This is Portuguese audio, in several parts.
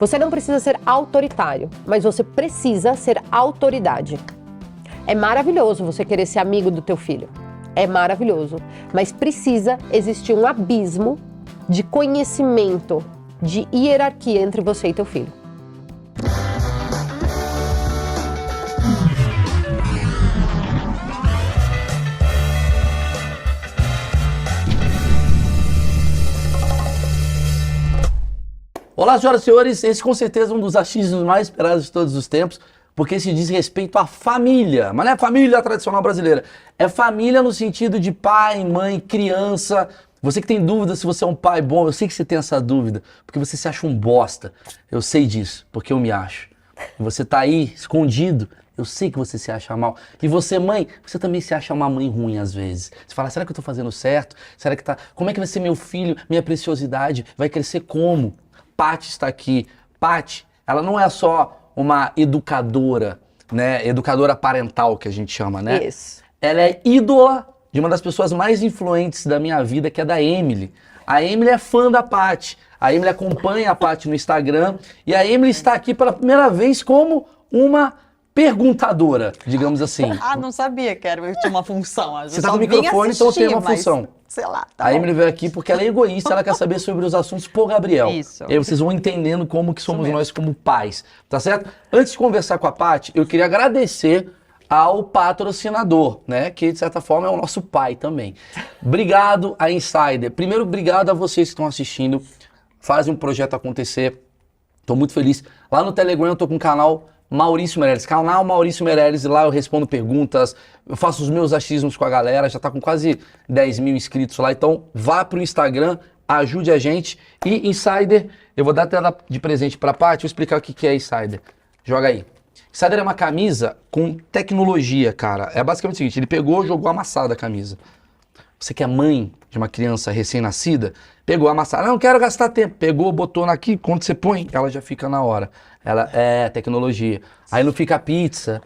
Você não precisa ser autoritário, mas você precisa ser autoridade. É maravilhoso você querer ser amigo do teu filho. É maravilhoso. Mas precisa existir um abismo de conhecimento, de hierarquia entre você e teu filho. Olá, senhoras e senhores, esse com certeza é um dos achismos mais esperados de todos os tempos, porque se diz respeito à família, mas não é família tradicional brasileira, é família no sentido de pai, mãe, criança. Você que tem dúvida se você é um pai bom, eu sei que você tem essa dúvida, porque você se acha um bosta, eu sei disso, porque eu me acho. E você tá aí, escondido, eu sei que você se acha mal. E você, mãe, você também se acha uma mãe ruim às vezes. Você fala, será que eu tô fazendo certo? Será que tá... Como é que vai ser meu filho, minha preciosidade? Vai crescer como? Paty está aqui. Paty, ela não é só uma educadora, né? Educadora parental, que a gente chama, né? Isso. Ela é ídola de uma das pessoas mais influentes da minha vida, que é da Emily. A Emily é fã da Paty. A Emily acompanha a Paty no Instagram. E a Emily está aqui pela primeira vez como uma perguntadora, digamos assim. Ah, não sabia que eu tinha uma função. Você tá com o microfone, então tem uma função. Sei lá, tá A bom. Emily veio aqui porque ela é egoísta, ela quer saber sobre os assuntos por Gabriel. Isso. E aí vocês vão entendendo como que somos mesmo. nós como pais, tá certo? Antes de conversar com a Paty, eu queria agradecer ao patrocinador, né? Que de certa forma é o nosso pai também. Obrigado a Insider. Primeiro, obrigado a vocês que estão assistindo, fazem um projeto acontecer. Tô muito feliz. Lá no Telegram eu tô com o canal Maurício Meirelles, canal Maurício Meirelles, e lá eu respondo perguntas, eu faço os meus achismos com a galera, já tá com quase 10 mil inscritos lá, então vá pro Instagram, ajude a gente. E Insider, eu vou dar até de presente pra Paty, vou explicar o que é Insider. Joga aí. Insider é uma camisa com tecnologia, cara. É basicamente o seguinte, ele pegou, jogou amassada a camisa. Você que é mãe de uma criança recém-nascida, pegou a amassada, não quero gastar tempo, pegou, botou aqui, quando você põe, ela já fica na hora. Ela é tecnologia. Aí não fica pizza,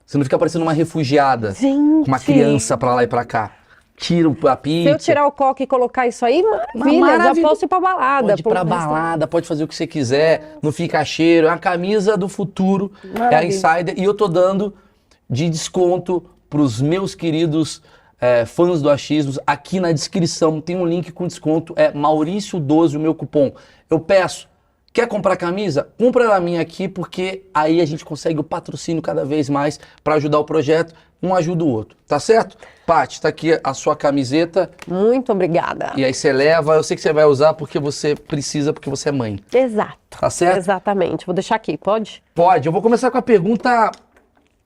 você não fica parecendo uma refugiada, Gente. com uma criança pra lá e pra cá. Tira a pizza. Se eu tirar o coque e colocar isso aí, maravilha, já posso ir pra balada. Pode ir pra balada, pode fazer o que você quiser, não fica cheiro. É a camisa do futuro, é a Insider. E eu tô dando de desconto pros meus queridos fãs do Achismos. Aqui na descrição tem um link com desconto, é Maurício12 o meu cupom. Eu peço, quer comprar camisa? Compra na minha aqui, porque aí a gente consegue o patrocínio cada vez mais para ajudar o projeto. Um ajuda o outro, tá certo? Paty, tá aqui a sua camiseta. Muito obrigada. E aí você leva, eu sei que você vai usar porque você precisa, porque você é mãe. Exato. Tá certo? Exatamente. Vou deixar aqui, pode? Pode, eu vou começar com a pergunta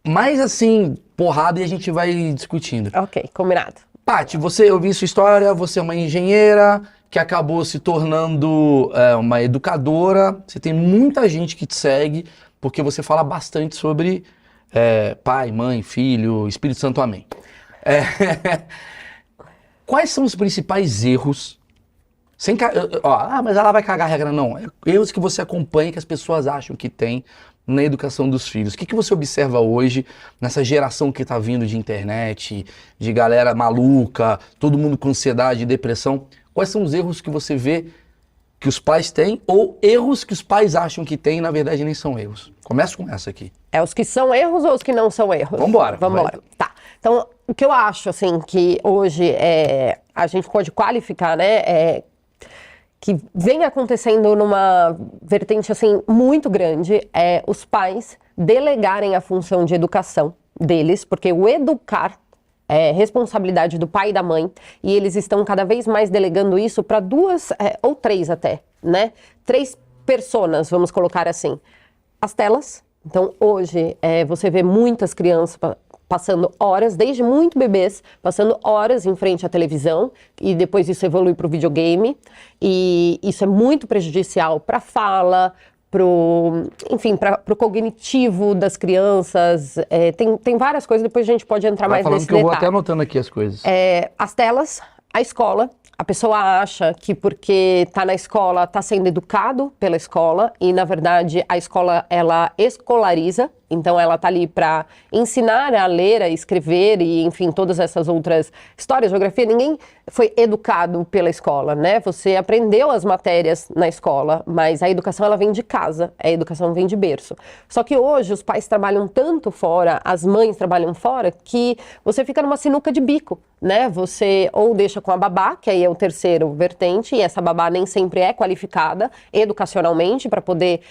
mais assim, porrada, e a gente vai discutindo. Ok, combinado. Paty, eu vi sua história, você é uma engenheira que acabou se tornando uma educadora. Você tem muita gente que te segue, porque você fala bastante sobre pai, mãe, filho, Espírito Santo, amém. Quais são os principais erros? Mas ela vai cagar a regra, não. Erros que você acompanha, que as pessoas acham que tem na educação dos filhos. O que você observa hoje nessa geração que tá vindo de internet, de galera maluca, todo mundo com ansiedade e depressão? Quais são os erros que você vê que os pais têm, ou erros que os pais acham que têm e na verdade nem são erros? Começa com essa aqui. É os que são erros ou os que não são erros? Vambora. Vambora. Tá. Então, o que eu acho, assim, que hoje a gente pode qualificar, né, que vem acontecendo numa vertente, assim, muito grande, é os pais delegarem a função de educação deles, porque o educar é responsabilidade do pai e da mãe, e eles estão cada vez mais delegando isso para duas, ou três até, né? Três personas, vamos colocar assim. As telas. Então, hoje, você vê muitas crianças passando horas, desde muito bebês, passando horas em frente à televisão, e depois isso evolui para o videogame, e isso é muito prejudicial para a fala, para o cognitivo das crianças. Tem várias coisas, depois a gente pode entrar mais nesse detalhe. Eu vou detalhe. até anotando aqui as coisas. As telas, a escola. A pessoa acha que porque está na escola, está sendo educado pela escola e, na verdade, a escola, ela escolariza. Então, ela está ali para ensinar a ler, a escrever e, enfim, todas essas outras histórias, geografia. Ninguém foi educado pela escola, né? Você aprendeu as matérias na escola, mas a educação, ela vem de casa, a educação vem de berço. Só que hoje os pais trabalham tanto fora, as mães trabalham fora, que você fica numa sinuca de bico, né? Você ou deixa com a babá, que aí é o terceiro vertente, e essa babá nem sempre é qualificada educacionalmente para poder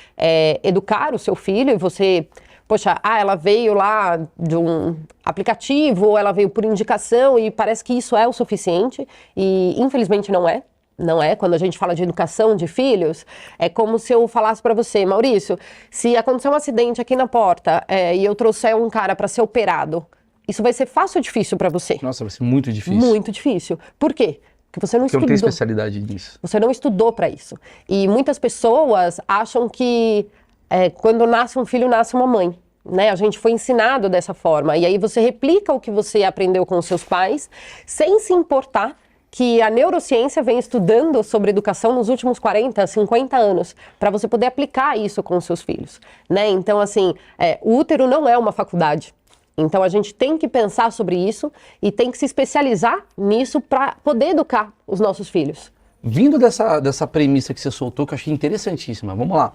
educar o seu filho, e você... Poxa, ela veio lá de um aplicativo, ou ela veio por indicação e parece que isso é o suficiente e infelizmente não é. Não é. Quando a gente fala de educação de filhos, é como se eu falasse para você, Maurício, se acontecer um acidente aqui na porta e eu trouxer um cara para ser operado, isso vai ser fácil ou difícil para você? Nossa, vai ser muito difícil. Muito difícil. Por quê? Porque você não Porque eu estudou. não tenho especialidade nisso. Você não estudou para isso. E muitas pessoas acham que quando nasce um filho, nasce uma mãe. Né? A gente foi ensinado dessa forma. E aí você replica o que você aprendeu com os seus pais, sem se importar que a neurociência vem estudando sobre educação nos últimos 40, 50 anos, para você poder aplicar isso com os seus filhos. Né? Então, assim, o útero não é uma faculdade. Então, a gente tem que pensar sobre isso e tem que se especializar nisso para poder educar os nossos filhos. Vindo dessa premissa que você soltou, que eu achei interessantíssima, vamos lá.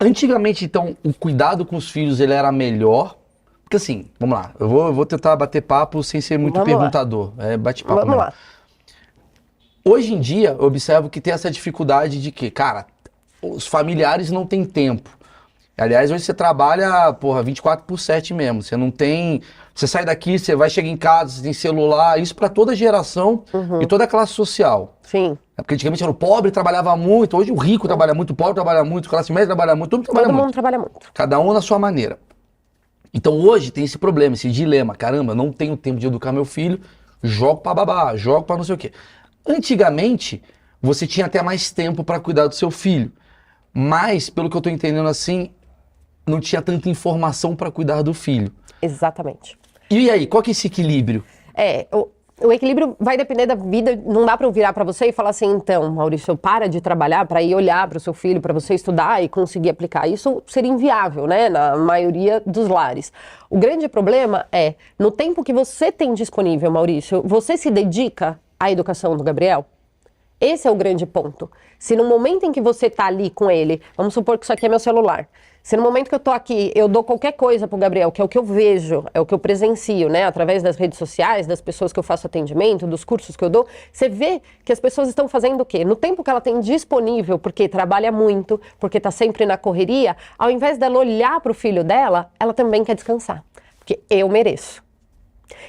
Antigamente, então, o cuidado com os filhos, ele era melhor? Porque assim, vamos lá, eu vou tentar bater papo sem ser muito perguntador. Bate-papo. Vamos lá. Hoje em dia, eu observo que tem essa dificuldade de que, cara, os familiares não têm tempo. Aliás, hoje você trabalha, 24/7 mesmo. Você não tem... Você sai daqui, você vai chegar em casa, você tem celular. Isso para toda geração e toda classe social. Sim. Porque antigamente era o pobre, trabalhava muito. Hoje o rico trabalha muito, o pobre trabalha muito, a classe média trabalha muito, todo mundo trabalha muito. Todo mundo trabalha muito. Cada um na sua maneira. Então hoje tem esse problema, esse dilema. Caramba, não tenho tempo de educar meu filho, jogo pra babá, jogo pra não sei o quê. Antigamente, você tinha até mais tempo para cuidar do seu filho. Mas, pelo que eu tô entendendo assim, não tinha tanta informação para cuidar do filho. Exatamente. E aí, qual que é esse equilíbrio? O equilíbrio vai depender da vida, não dá para eu virar para você e falar assim, então, Maurício, para de trabalhar para ir olhar para o seu filho, para você estudar e conseguir aplicar. Isso seria inviável, né, na maioria dos lares. O grande problema é, no tempo que você tem disponível, Maurício, você se dedica à educação do Gabriel? Esse é o grande ponto. Se no momento em que você está ali com ele, vamos supor que isso aqui é meu celular, se no momento que eu tô aqui, eu dou qualquer coisa pro Gabriel, que é o que eu vejo, é o que eu presencio, né? Através das redes sociais, das pessoas que eu faço atendimento, dos cursos que eu dou, você vê que as pessoas estão fazendo o quê? No tempo que ela tem disponível, porque trabalha muito, porque tá sempre na correria, ao invés dela olhar pro filho dela, ela também quer descansar. Porque eu mereço.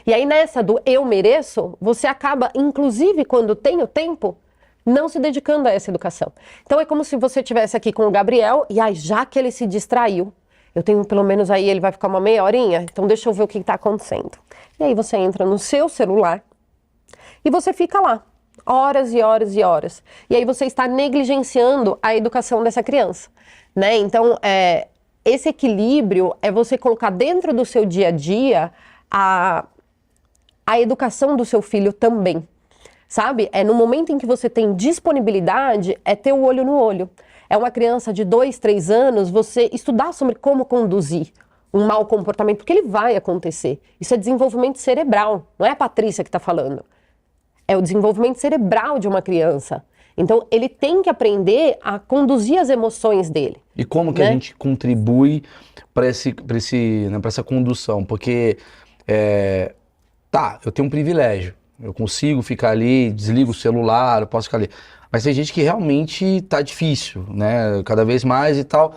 E aí nessa do eu mereço, você acaba, inclusive quando tem o tempo, não se dedicando a essa educação. Então é como se você estivesse aqui com o Gabriel e aí já que ele se distraiu, eu tenho pelo menos aí, ele vai ficar uma meia horinha, então deixa eu ver o que está acontecendo. E aí você entra no seu celular e você fica lá, horas e horas e horas. E aí você está negligenciando a educação dessa criança, né? Então esse equilíbrio é você colocar dentro do seu dia a dia a educação do seu filho também. Sabe? No momento em que você tem disponibilidade, é ter o olho no olho. É uma criança de 2, 3 anos, você estudar sobre como conduzir um mau comportamento, porque ele vai acontecer. Isso é desenvolvimento cerebral, não é a Patrícia que está falando. É o desenvolvimento cerebral de uma criança. Então, ele tem que aprender a conduzir as emoções dele. E como que a gente contribui para essa condução? Porque, eu tenho um privilégio. Eu consigo ficar ali, desligo o celular, eu posso ficar ali. Mas tem gente que realmente tá difícil, né? Cada vez mais e tal.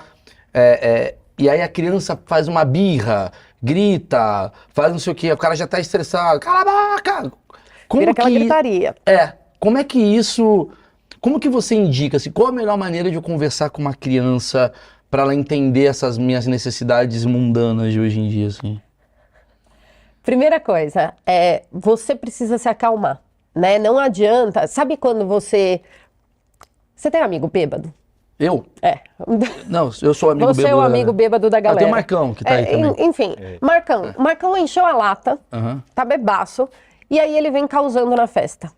E aí a criança faz uma birra, grita, faz não sei o quê, o cara já tá estressado. Cala a boca! Vira aquela gritaria. Como é que isso... Como que você indica, assim, qual a melhor maneira de eu conversar com uma criança para ela entender essas minhas necessidades mundanas de hoje em dia, assim? Primeira coisa, você precisa se acalmar, né? Não adianta... Sabe quando você... Você tem amigo bêbado? Eu? Não, eu sou amigo bêbado. Você é o amigo bêbado da galera. Tem o Marcão, que tá aí também. Enfim, Marcão encheu a lata, tá bebaço, E aí ele vem causando na festa.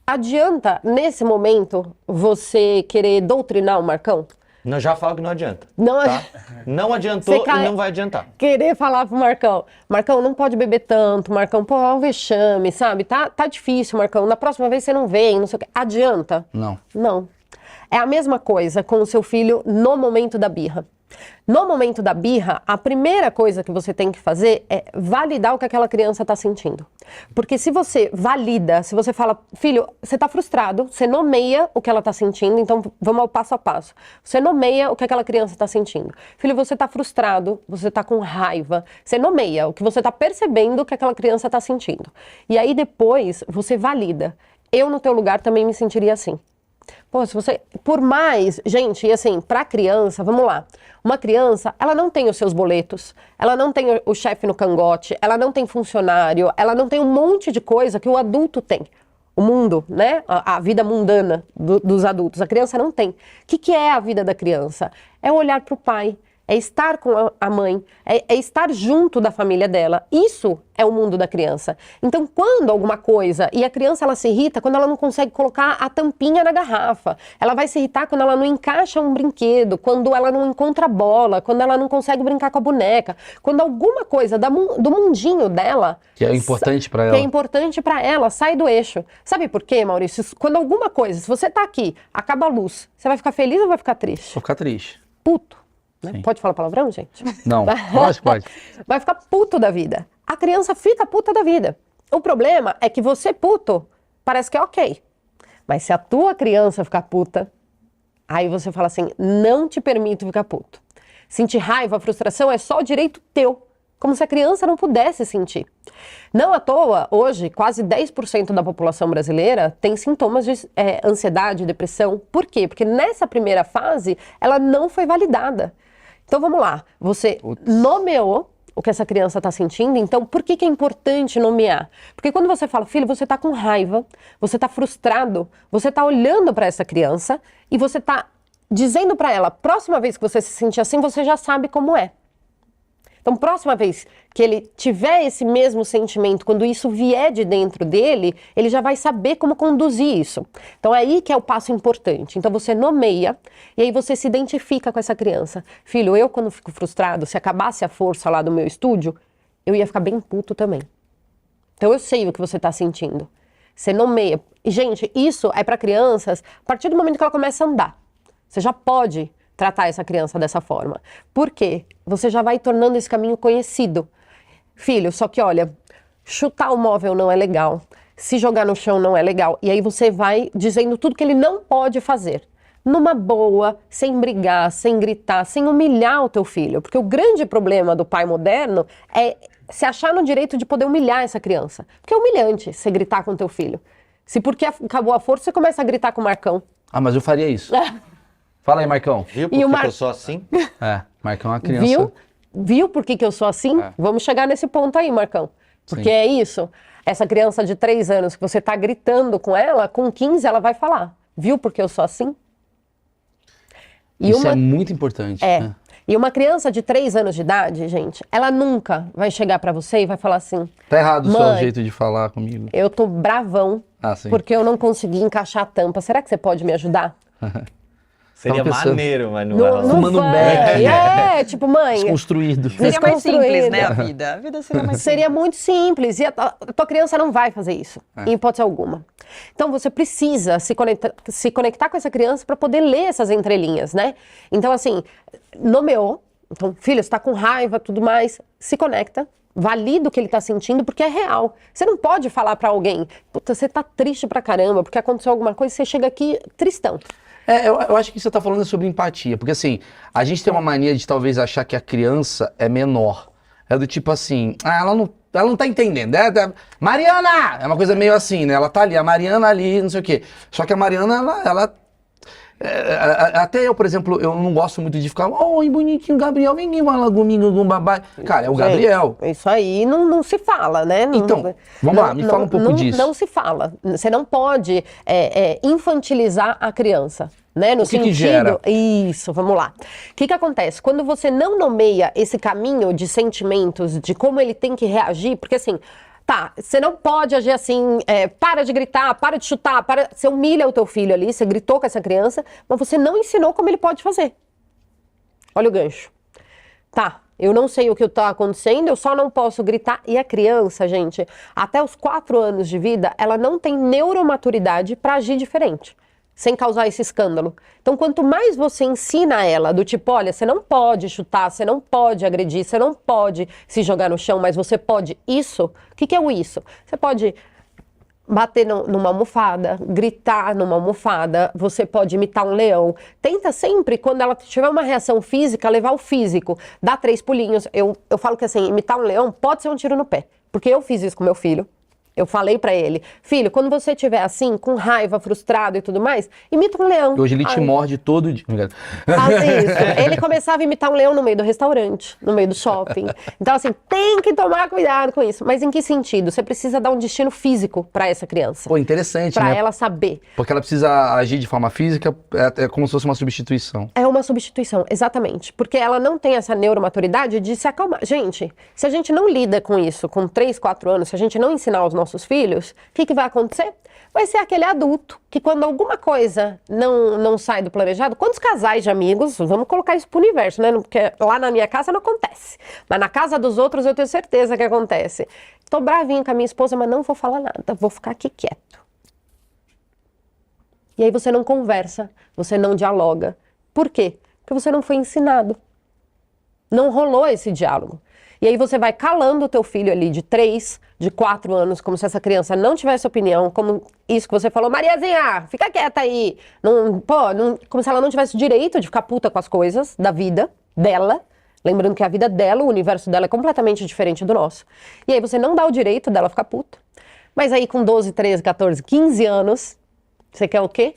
Adianta, nesse momento, você querer doutrinar o Marcão? Não, já falo que não adianta. Não, tá? Não adiantou Você e não vai adiantar. querer falar pro Marcão, Marcão, não pode beber tanto, Marcão, pô, é um vexame, sabe? Tá difícil, Marcão, na próxima vez você não vem, não sei o quê. Adianta? Não. Não. É a mesma coisa com o seu filho no momento da birra. No momento da birra, a primeira coisa que você tem que fazer é validar o que aquela criança está sentindo. Porque se você valida, se você fala, filho, você está frustrado, você nomeia o que ela está sentindo, então vamos ao passo a passo. Você nomeia o que aquela criança está sentindo. Filho, você está frustrado, você está com raiva, você nomeia o que você está percebendo que aquela criança está sentindo. E aí depois você valida. Eu no teu lugar também me sentiria assim. Pô, se você, por mais, gente, e assim, pra criança, vamos lá, uma criança, ela não tem os seus boletos, ela não tem o chefe no cangote, ela não tem funcionário, ela não tem um monte de coisa que o adulto tem. O mundo, né, a vida mundana dos adultos, a criança não tem. O que é a vida da criança? É olhar pro pai, é estar com a mãe, é estar junto da família dela. Isso é o mundo da criança. Então, quando alguma coisa, e a criança ela se irrita quando ela não consegue colocar a tampinha na garrafa, ela vai se irritar quando ela não encaixa um brinquedo, quando ela não encontra a bola, quando ela não consegue brincar com a boneca, quando alguma coisa do mundinho dela... Que é importante pra ela. Que é importante pra ela, sai do eixo. Sabe por quê, Maurício? Quando alguma coisa, se você tá aqui, acaba a luz, você vai ficar feliz ou vai ficar triste? Vou ficar triste. Puto. Né? Pode falar palavrão, gente? Não, pode. Vai ficar puto da vida. A criança fica puta da vida. O problema é que você puto parece que é ok. Mas se a tua criança ficar puta, aí você fala assim, não te permito ficar puto. Sentir raiva, frustração é só direito teu. Como se a criança não pudesse sentir. Não à toa, hoje, quase 10% da população brasileira tem sintomas de ansiedade, depressão. Por quê? Porque nessa primeira fase, ela não foi validada. Então vamos lá, você nomeou o que essa criança está sentindo, então por que é importante nomear? Porque quando você fala, filho, você está com raiva, você está frustrado, você está olhando para essa criança e você está dizendo para ela, próxima vez que você se sentir assim, você já sabe como é. Então, próxima vez que ele tiver esse mesmo sentimento, quando isso vier de dentro dele, ele já vai saber como conduzir isso. Então, é aí que é o passo importante. Então, você nomeia e aí você se identifica com essa criança. Filho, eu quando fico frustrado, se acabasse a força lá do meu estúdio, eu ia ficar bem puto também. Então, eu sei o que você está sentindo. Você nomeia. E, gente, isso é para crianças a partir do momento que ela começa a andar. Você já pode tratar essa criança dessa forma. Por quê? Você já vai tornando esse caminho conhecido. Filho, só que olha, chutar o móvel não é legal, se jogar no chão não é legal. E aí você vai dizendo tudo que ele não pode fazer. Numa boa, sem brigar, sem gritar, sem humilhar o teu filho. Porque o grande problema do pai moderno é se achar no direito de poder humilhar essa criança. Porque é humilhante você gritar com o teu filho. Se porque acabou a força, você começa a gritar com o Marcão. Ah, mas eu faria isso. Fala aí, Marcão. Viu por que eu sou assim? Marcão é uma criança... Viu por que eu sou assim? Vamos chegar nesse ponto aí, Marcão. Porque Sim. é isso. Essa criança de 3 anos que você tá gritando com ela, com 15 ela vai falar. Viu por que eu sou assim? E isso é muito importante. Né? E uma criança de 3 anos de idade, gente, ela nunca vai chegar pra você e vai falar assim... Tá errado o mãe, seu jeito de falar comigo. Eu tô bravão porque eu não consegui encaixar a tampa. Será que você pode me ajudar? Seria maneiro, mas não Não, é. Fumando um beck. Tipo, mãe... Desconstruído. Seria mais simples, né, a vida? A vida seria mais simples. Seria muito simples. E a tua criança não vai fazer isso, em hipótese alguma. Então, você precisa se conectar com essa criança para poder ler essas entrelinhas, né? Então, assim, nomeou. Então, filho, você tá com raiva, tudo mais. Se conecta. Valida o que ele tá sentindo, porque é real. Você não pode falar para alguém, puta, você tá triste pra caramba, porque aconteceu alguma coisa, você chega aqui tristão. Eu acho que você tá falando sobre empatia, porque assim, a gente tem uma mania de talvez achar que a criança é menor. É do tipo assim, ela não tá entendendo. Mariana! É uma coisa meio assim, né? Ela tá ali, a Mariana ali, não sei o quê. Só que a Mariana, ela até eu, por exemplo, eu não gosto muito de ficar, oi, bonitinho, Gabriel, vem aqui, uma lagominha, um babá. Cara, é o Gabriel. Isso aí não se fala, né? Então, vamos lá, me fala um pouco disso. Não se fala. Você não pode infantilizar a criança. Né? No sentido, que gera? Isso, vamos lá. O que acontece? Quando você não nomeia esse caminho de sentimentos, de como ele tem que reagir, porque assim, Tá, você não pode agir assim, para de gritar, para de chutar, você humilha o teu filho ali, você gritou com essa criança, mas você não ensinou como ele pode fazer. Olha o gancho. Tá, eu não sei o que está acontecendo, eu só não posso gritar. E a criança, gente, até os 4 anos de vida, ela não tem neuromaturidade para agir diferente, sem causar esse escândalo. Então, quanto mais você ensina ela, do tipo, olha, você não pode chutar, você não pode agredir, você não pode se jogar no chão, mas você pode isso. O que é o isso? Você pode bater numa almofada, gritar numa almofada, você pode imitar um leão. Tenta sempre, quando ela tiver uma reação física, levar o físico. Dá 3 pulinhos. Eu falo que assim, imitar um leão pode ser um tiro no pé. Porque eu fiz isso com meu filho. Eu falei pra ele, filho, quando você estiver assim, com raiva, frustrado e tudo mais, imita um leão. Hoje ele te morde todo dia. Isso. Ele começava a imitar um leão no meio do restaurante, no meio do shopping. Então, assim, tem que tomar cuidado com isso. Mas em que sentido? Você precisa dar um destino físico pra essa criança. Pô, interessante, pra né? ela saber. Porque ela precisa agir de forma física, é como se fosse uma substituição. É uma substituição, exatamente. Porque ela não tem essa neuromaturidade de se acalmar. Gente, se a gente não lida com isso com 3, 4 anos, se a gente não ensinar os nossos filhos, o que vai acontecer? Vai ser aquele adulto que quando alguma coisa não sai do planejado, quantos casais de amigos, vamos colocar isso pro universo, né? Porque lá na minha casa não acontece. Mas na casa dos outros eu tenho certeza que acontece. Tô bravinho com a minha esposa, mas não vou falar nada, vou ficar aqui quieto. E aí você não conversa, você não dialoga. Por quê? Porque você não foi ensinado. Não rolou esse diálogo. E aí você vai calando o teu filho ali de 3, de 4 anos, como se essa criança não tivesse opinião, como isso que você falou, Mariazinha, fica quieta aí. Como se ela não tivesse o direito de ficar puta com as coisas da vida dela. Lembrando que a vida dela, o universo dela é completamente diferente do nosso. E aí você não dá o direito dela ficar puta. Mas aí com 12, 13, 14, 15 anos, você quer o quê?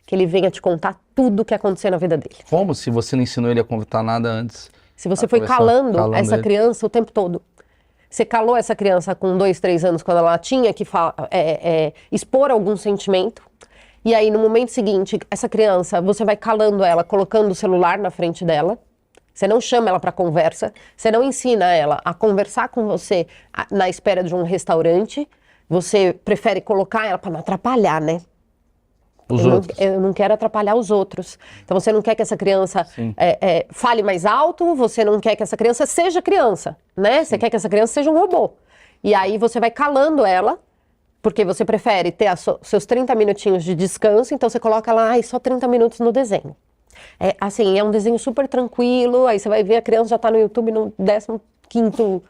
Que ele venha te contar tudo o que aconteceu na vida dele. Como se você não ensinou ele a contar nada antes? Se você foi calando essa criança o tempo todo. Você calou essa criança com 2, 3 anos, quando ela tinha que expor algum sentimento. E aí, no momento seguinte, essa criança, você vai calando ela, colocando o celular na frente dela. Você não chama ela para conversa. Você não ensina ela a conversar com você na espera de um restaurante. Você prefere colocar ela para não atrapalhar, né? Eu não quero atrapalhar os outros. Então você não quer que essa criança fale mais alto, você não quer que essa criança seja criança, né? Sim. Você quer que essa criança seja um robô. E aí você vai calando ela, porque você prefere ter seus 30 minutinhos de descanso, então você coloca lá, só 30 minutos no desenho. É um desenho super tranquilo, aí você vai ver a criança já tá no YouTube no 15º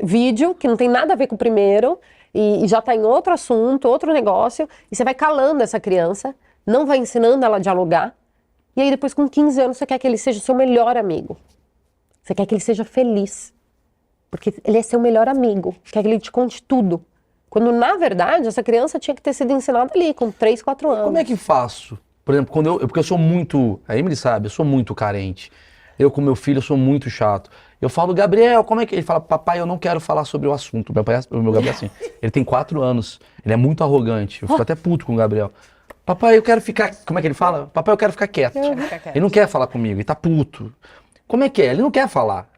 vídeo, que não tem nada a ver com o primeiro, e já está em outro assunto, outro negócio, e você vai calando essa criança, não vai ensinando ela a dialogar, e aí depois com 15 anos você quer que ele seja seu melhor amigo. Você quer que ele seja feliz, porque ele é seu melhor amigo, quer que ele te conte tudo. Quando, na verdade, essa criança tinha que ter sido ensinada ali, com 3, 4 anos. Como é que faço? Por exemplo, porque eu sou muito, a Emily sabe, eu sou muito carente. Eu com meu filho, eu sou muito chato. Eu falo, Gabriel, como é que... Ele fala, papai, eu não quero falar sobre o assunto. O meu Gabriel é assim. Ele tem 4 anos. Ele é muito arrogante. Eu fico até puto com o Gabriel. Papai, eu quero ficar... Como é que ele fala? Papai, eu quero ficar quieto. Ele não quer falar comigo. Ele tá puto. Como é que é? Ele não quer falar.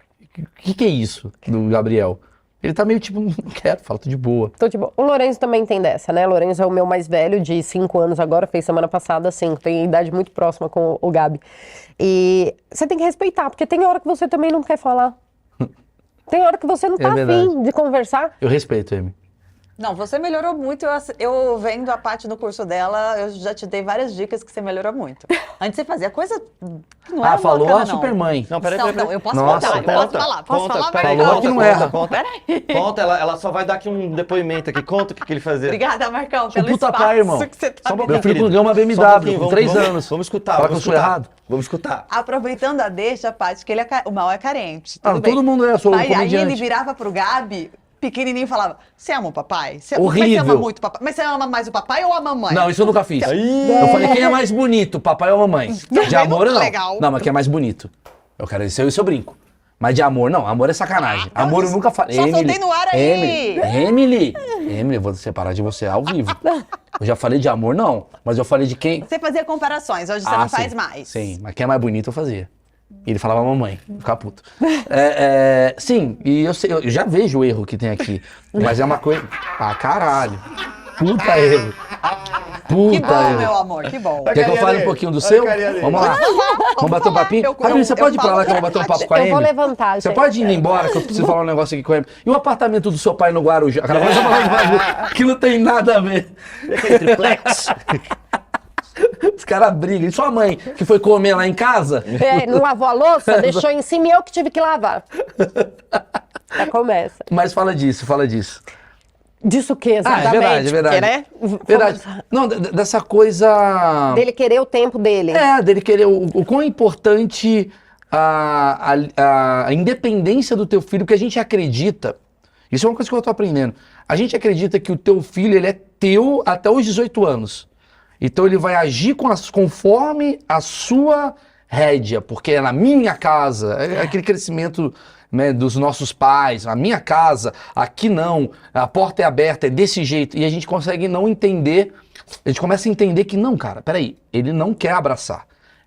O que é isso do Gabriel? Ele tá meio tipo, não quero, fala, tô de boa. Tô de boa. O Lourenço também tem dessa, né? O Lourenço é o meu mais velho, de 5 anos agora, fez semana passada 5, tem idade muito próxima com o Gabi. E você tem que respeitar, porque tem hora que você também não quer falar. Tem hora que você não tá afim de conversar. Eu respeito, Amy. Não, você melhorou muito. Eu vendo a Paty no curso dela, eu já te dei várias dicas que você melhorou muito. Antes você fazia coisa que não era falou bacana, a Supermãe. Não, peraí. Não, eu posso Nossa, contar, eu posso falar. Posso falar, peraí, Falou que não erra. Conta, ela só vai dar aqui um depoimento aqui. Conta o que ele fazia. Obrigada, Marcão, pelo puta espaço pai, irmão. que você tá me Meu filho ganhou uma BMW com 3 anos. Vamos escutar, Fala vamos que eu sou escutar. errado. Vamos escutar. Aproveitando a deixa, Paty, que o mal é carente. Tudo bem. Todo mundo é, eu sou Aí comediante. ele virava pro Gabi, pequenininho, e falava, você ama o papai? Horrível. Mas você ama muito o papai? Mas você ama mais o papai ou a mamãe? Não, isso eu nunca fiz. Eu falei, quem é mais bonito, papai ou mamãe? De amor, não. Legal. Não, mas quem é mais bonito? Eu quero isso eu brinco. Mas de amor, não. Amor é sacanagem. Amor eu nunca falei. Só soltei no ar aí. Emily, eu vou separar de você ao vivo. Eu já falei de amor, não. Mas eu falei de quem... Você fazia comparações, hoje você não faz sim. mais. Sim, mas quem é mais bonito eu fazia. Ele falava mamãe, ficava puto. Sim, e eu já vejo o erro que tem aqui. Mas é uma coisa... Ah, caralho. Puta erro. Puta Que bom, erro. meu amor, que bom. Quer que eu fale um pouquinho do seu? Vamos lá. Vamos bater um papinho? Rabinho, você pode ir pra lá que eu vou bater um papo com a Amy? Eu vou levantar, Você gente. pode ir embora que eu preciso falar um negócio aqui com a Amy. E o apartamento do seu pai no Guarujá? Que não tem nada a ver. Aquele triplex. Os caras brigam. E sua mãe, que foi comer lá em casa? Não lavou a louça, deixou em cima e eu que tive que lavar. Já começa. Mas fala disso. Disso o que exatamente? É verdade. Porque, né? Verdade. Não, dessa coisa... Dele querer o tempo dele. Dele querer o quão importante a independência do teu filho, porque a gente acredita, isso é uma coisa que eu tô aprendendo, a gente acredita que o teu filho, ele é teu até os 18 anos. Então ele vai agir conforme a sua rédea, porque é na minha casa, é aquele crescimento, né, dos nossos pais, a minha casa, aqui não, a porta é aberta, é desse jeito, e a gente consegue não entender, a gente começa a entender que não, cara, peraí, ele não quer abraçar,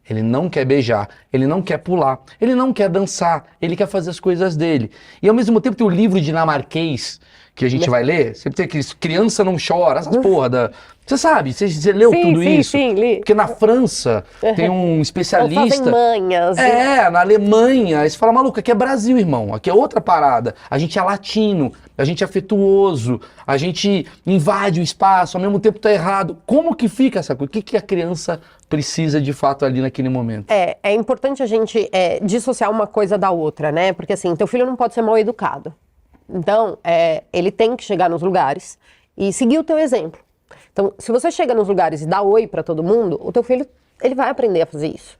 ele não quer beijar, ele não quer pular, ele não quer dançar, ele quer fazer as coisas dele. E ao mesmo tempo tem o livro dinamarquês, que a gente vai ler, sempre tem aqueles criança não chora, essas porra da... Você sabe, você leu tudo isso? Sim, li. Porque na França tem um especialista... Ou fazem manhas. Na Alemanha, aí você fala, maluco, aqui é Brasil, irmão, aqui é outra parada. A gente é latino, a gente é afetuoso, a gente invade o espaço, ao mesmo tempo tá errado. Como que fica essa coisa? O que a criança precisa de fato ali naquele momento? É importante a gente dissociar uma coisa da outra, né? Porque assim, teu filho não pode ser mal educado. Então, ele tem que chegar nos lugares e seguir o teu exemplo. Então, se você chega nos lugares e dá oi pra todo mundo, o teu filho, ele vai aprender a fazer isso.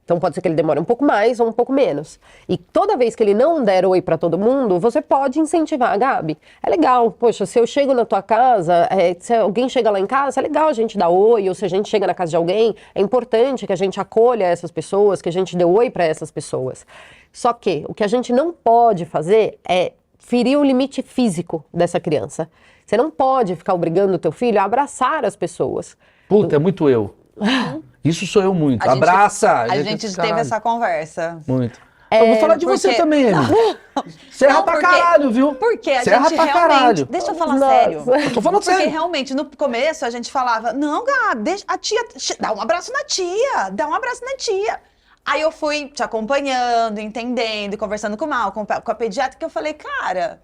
Então, pode ser que ele demore um pouco mais ou um pouco menos. E toda vez que ele não der oi pra todo mundo, você pode incentivar a Gabi. É legal, poxa, se eu chego na tua casa, se alguém chega lá em casa, é legal a gente dar oi, ou se a gente chega na casa de alguém, é importante que a gente acolha essas pessoas, que a gente dê oi pra essas pessoas. Só que o que a gente não pode fazer é ferir o limite físico dessa criança. Você não pode ficar obrigando o teu filho a abraçar as pessoas. Puta, é muito eu. Isso sou eu muito. A gente- Abraça! A gente teve Caralho. essa conversa. Muito. Eu vou falar de você porque- também, Amy. Você erra Não, pra porque- caralho, viu? Porque a Você erra gente pra realmente... caralho. Deixa eu falar Nossa. sério. Eu tô falando Porque sério. realmente, no começo, a gente falava, não, Gabi, deixa a tia, dá um abraço na tia, dá um abraço na tia. Aí eu fui te acompanhando, entendendo, conversando com o Mal, com a pediatra, que eu falei, cara,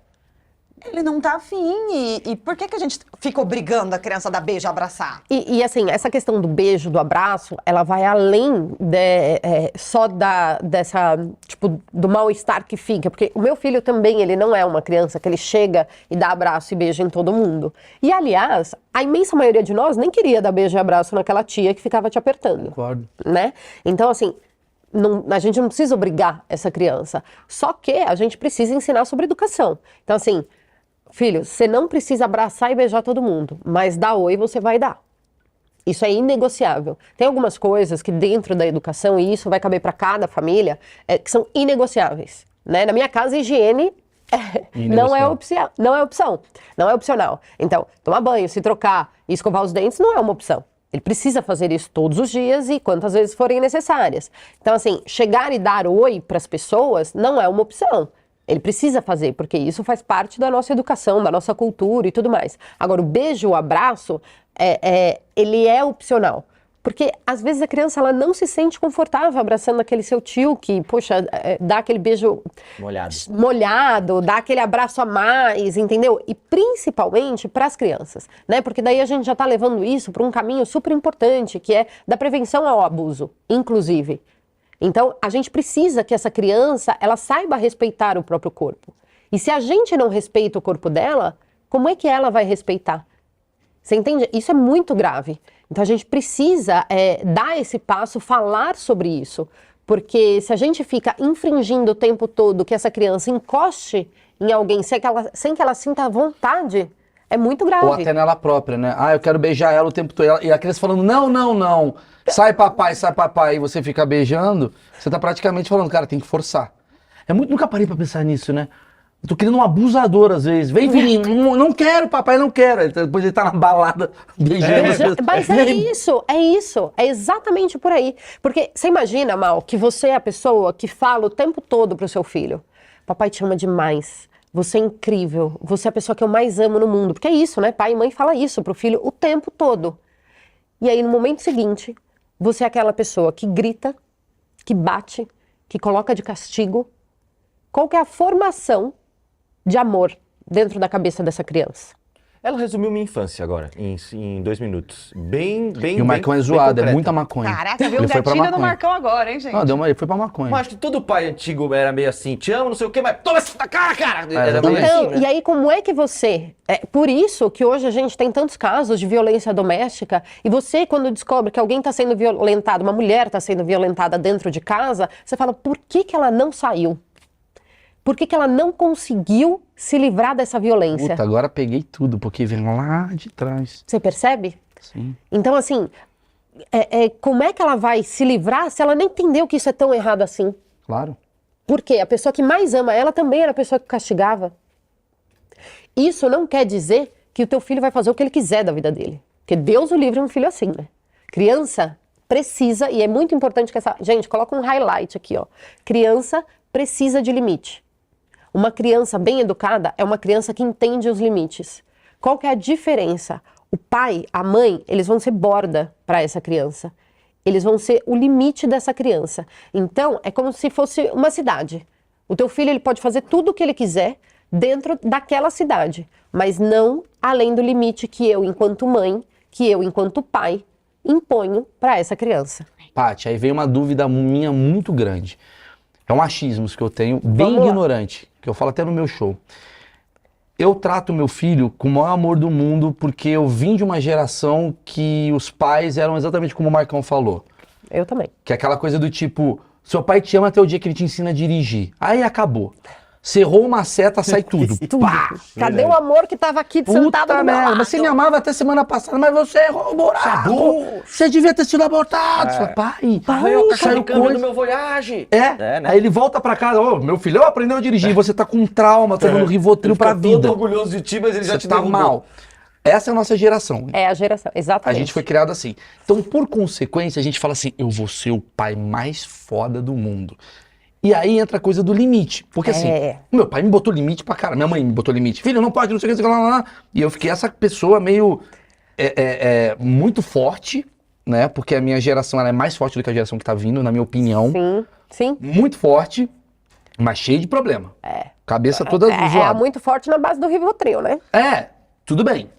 ele não tá afim. E por que a gente fica obrigando a criança a dar beijo, a abraçar? E assim, essa questão do beijo, do abraço, ela vai além só do mal-estar que fica. Porque o meu filho também, ele não é uma criança que ele chega e dá abraço e beijo em todo mundo. E aliás, a imensa maioria de nós nem queria dar beijo e abraço naquela tia que ficava te apertando. Concordo. Né? Então, assim, a gente não precisa obrigar essa criança. Só que a gente precisa ensinar sobre educação. Então, assim, filho, você não precisa abraçar e beijar todo mundo, mas dar oi você vai dar. Isso é inegociável. Tem algumas coisas que dentro da educação, e isso vai caber para cada família, que são inegociáveis. Né? Na minha casa, higiene não é opção. Não é opção. Não é opcional. Então, tomar banho, se trocar e escovar os dentes não é uma opção. Ele precisa fazer isso todos os dias e quantas vezes forem necessárias. Então, assim, chegar e dar oi para as pessoas não é uma opção. Ele precisa fazer, porque isso faz parte da nossa educação, da nossa cultura e tudo mais. Agora, o beijo, o abraço, ele é opcional. Porque, às vezes, a criança ela não se sente confortável abraçando aquele seu tio que, poxa, dá aquele beijo molhado, dá aquele abraço a mais, entendeu? E principalmente para as crianças, né? Porque daí a gente já está levando isso para um caminho super importante, que é da prevenção ao abuso, inclusive. Então, a gente precisa que essa criança, ela saiba respeitar o próprio corpo. E se a gente não respeita o corpo dela, como é que ela vai respeitar? Você entende? Isso é muito grave. Então, a gente precisa dar esse passo, falar sobre isso. Porque se a gente fica infringindo o tempo todo que essa criança encoste em alguém sem que ela sinta vontade, é muito grave. Ou até nela própria, né? Eu quero beijar ela o tempo todo. E a criança falando, não. Sai papai, e você fica beijando, você tá praticamente falando, cara, tem que forçar. Nunca parei pra pensar nisso, né? Eu tô criando um abusador às vezes. Vem, filhinho, não quero, papai, não quero. Depois ele tá na balada beijando. Mas é isso. É exatamente por aí. Porque você imagina, Mal, que você é a pessoa que fala o tempo todo pro seu filho: papai te ama demais, você é incrível, você é a pessoa que eu mais amo no mundo. Porque é isso, né? Pai e mãe fala isso pro filho o tempo todo. E aí, no momento seguinte, você é aquela pessoa que grita, que bate, que coloca de castigo. Qual que é a formação de amor dentro da cabeça dessa criança? Ela resumiu minha infância agora, em 2 minutos. Bem. E o Marcão é zoado, é concreta. muita maconha. Caraca, viu um Ele foi pra gatilho do maconha. Marcão agora, hein, gente? Não, ele foi pra maconha. Mas acho que todo pai antigo era meio assim, te amo, não sei o quê, mas toma essa na cara, cara! Era meio exatamente. Então, assim, né? e aí como é que você... É por isso que hoje a gente tem tantos casos de violência doméstica, e você, quando descobre que alguém está sendo violentado, uma mulher está sendo violentada dentro de casa, você fala, por que que ela não saiu? Por que que ela não conseguiu se livrar dessa violência? Puta, agora peguei tudo, porque vem lá de trás. Você percebe? Sim. Então, assim, como é que ela vai se livrar se ela nem entendeu que isso é tão errado assim? Claro. Porque a pessoa que mais ama ela também era a pessoa que castigava. Isso não quer dizer que o teu filho vai fazer o que ele quiser da vida dele. Porque Deus o livre um filho assim, né? Criança precisa, e é muito importante que essa... Gente, coloca um highlight aqui, ó. Criança precisa de limite. Uma criança bem educada é uma criança que entende os limites. Qual que é a diferença? O pai, a mãe, eles vão ser borda para essa criança. Eles vão ser o limite dessa criança. Então, é como se fosse uma cidade. O teu filho ele pode fazer tudo o que ele quiser dentro daquela cidade, mas não além do limite que eu, enquanto mãe, que eu, enquanto pai, imponho para essa criança. Paty, aí veio uma dúvida minha muito grande. É um achismo que eu tenho, bem Vamos lá. ignorante, que eu falo até no meu show. Eu trato meu filho com o maior amor do mundo porque eu vim de uma geração que os pais eram exatamente como o Marcão falou. Eu também. Que é aquela coisa do tipo, seu pai te ama até o dia que ele te ensina a dirigir. Aí acabou. Você errou uma seta, sai tudo. Pá! Cadê o amor que estava aqui sentado Puta do meu merda, lado? mas você me amava até semana passada, mas você errou o buraco. Você devia ter sido abortado. Você fala, pai, saiu câmbio do coisa. meu Voyage! É, né? aí ele volta pra casa, ô, meu filho aprendeu a dirigir, você tá com trauma, tomando Rivotril pra Todo vida. orgulhoso de ti, mas ele já Você te tá derrubou. mal. Essa é a nossa geração. É a geração, A exatamente. gente foi criado assim. Então, por consequência, a gente fala assim, eu vou ser o pai mais foda do mundo. E aí entra a coisa do limite. Porque assim, meu pai me botou limite pra cara, minha mãe me botou limite. Filho, não pode, não sei o que, lá. E eu fiquei essa pessoa meio, muito forte, né? Porque a minha geração ela é mais forte do que a geração que tá vindo, na minha opinião. Sim, sim. Muito forte, mas cheio de problema. Cabeça toda É zoada. muito forte na base do Rivotril, né? Tudo bem.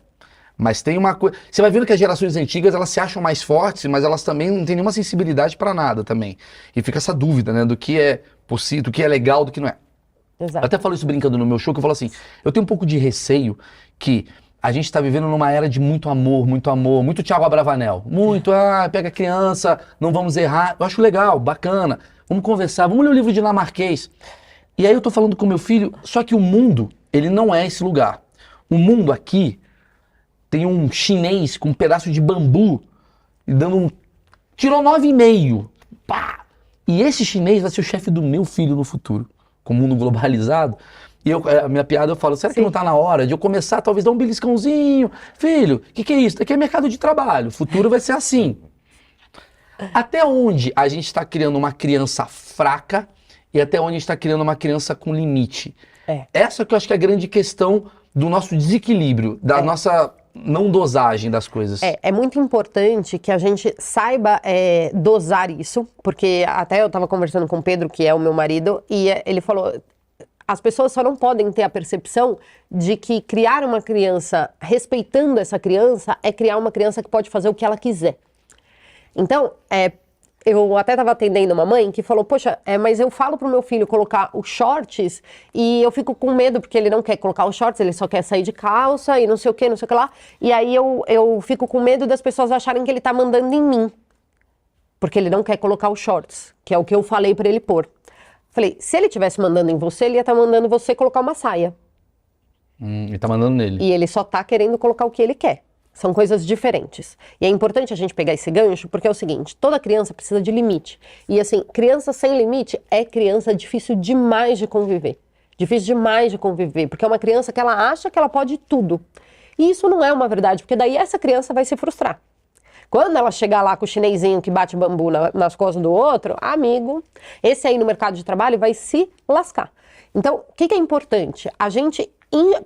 Mas tem uma coisa... Você vai vendo que as gerações antigas, elas se acham mais fortes, mas elas também não têm nenhuma sensibilidade pra nada também. E fica essa dúvida, né? Do que é possível, do que é legal, do que não é. Eu Exato. até falo isso brincando no meu show, que eu falo assim, eu tenho um pouco de receio que a gente tá vivendo numa era de muito amor, muito Thiago Abravanel. Muito, pega a criança, não vamos errar. Eu acho legal, bacana. Vamos conversar, vamos ler o livro de Dinamarquês. E aí eu tô falando com meu filho, só que o mundo, ele não é esse lugar. O mundo aqui tem um chinês com um pedaço de bambu e dando um... Tirou 9,5. Pá! E esse chinês vai ser o chefe do meu filho no futuro, com o mundo globalizado. E a minha piada eu falo, será que não tá na hora de eu começar talvez dar um beliscãozinho? Filho, o que é isso? Aqui é mercado de trabalho, o futuro vai ser assim. Até onde a gente está criando uma criança fraca e até onde a gente está criando uma criança com limite? Essa que eu acho que é a grande questão do nosso desequilíbrio, da nossa não dosagem das coisas. É muito importante que a gente saiba dosar isso, porque até eu estava conversando com o Pedro, que é o meu marido, e ele falou, as pessoas só não podem ter a percepção de que criar uma criança respeitando essa criança é criar uma criança que pode fazer o que ela quiser. Então, eu até estava atendendo uma mãe que falou, poxa, mas eu falo pro meu filho colocar os shorts e eu fico com medo porque ele não quer colocar os shorts, ele só quer sair de calça e não sei o que, não sei o que lá. E aí eu fico com medo das pessoas acharem que ele tá mandando em mim, porque ele não quer colocar os shorts, que é o que eu falei para ele pôr. Falei, se ele estivesse mandando em você, ele ia estar mandando você colocar uma saia. Ele tá mandando nele. E ele só tá querendo colocar o que ele quer. São coisas diferentes. E é importante a gente pegar esse gancho, porque é o seguinte, toda criança precisa de limite. E assim, criança sem limite é criança difícil demais de conviver. difícil demais de conviver, porque é uma criança que ela acha que ela pode tudo. E isso não é uma verdade, porque daí essa criança vai se frustrar. Quando ela chegar lá com o chinesinho que bate bambu nas costas do outro, amigo, esse aí no mercado de trabalho vai se lascar. Então, o que é importante? A gente,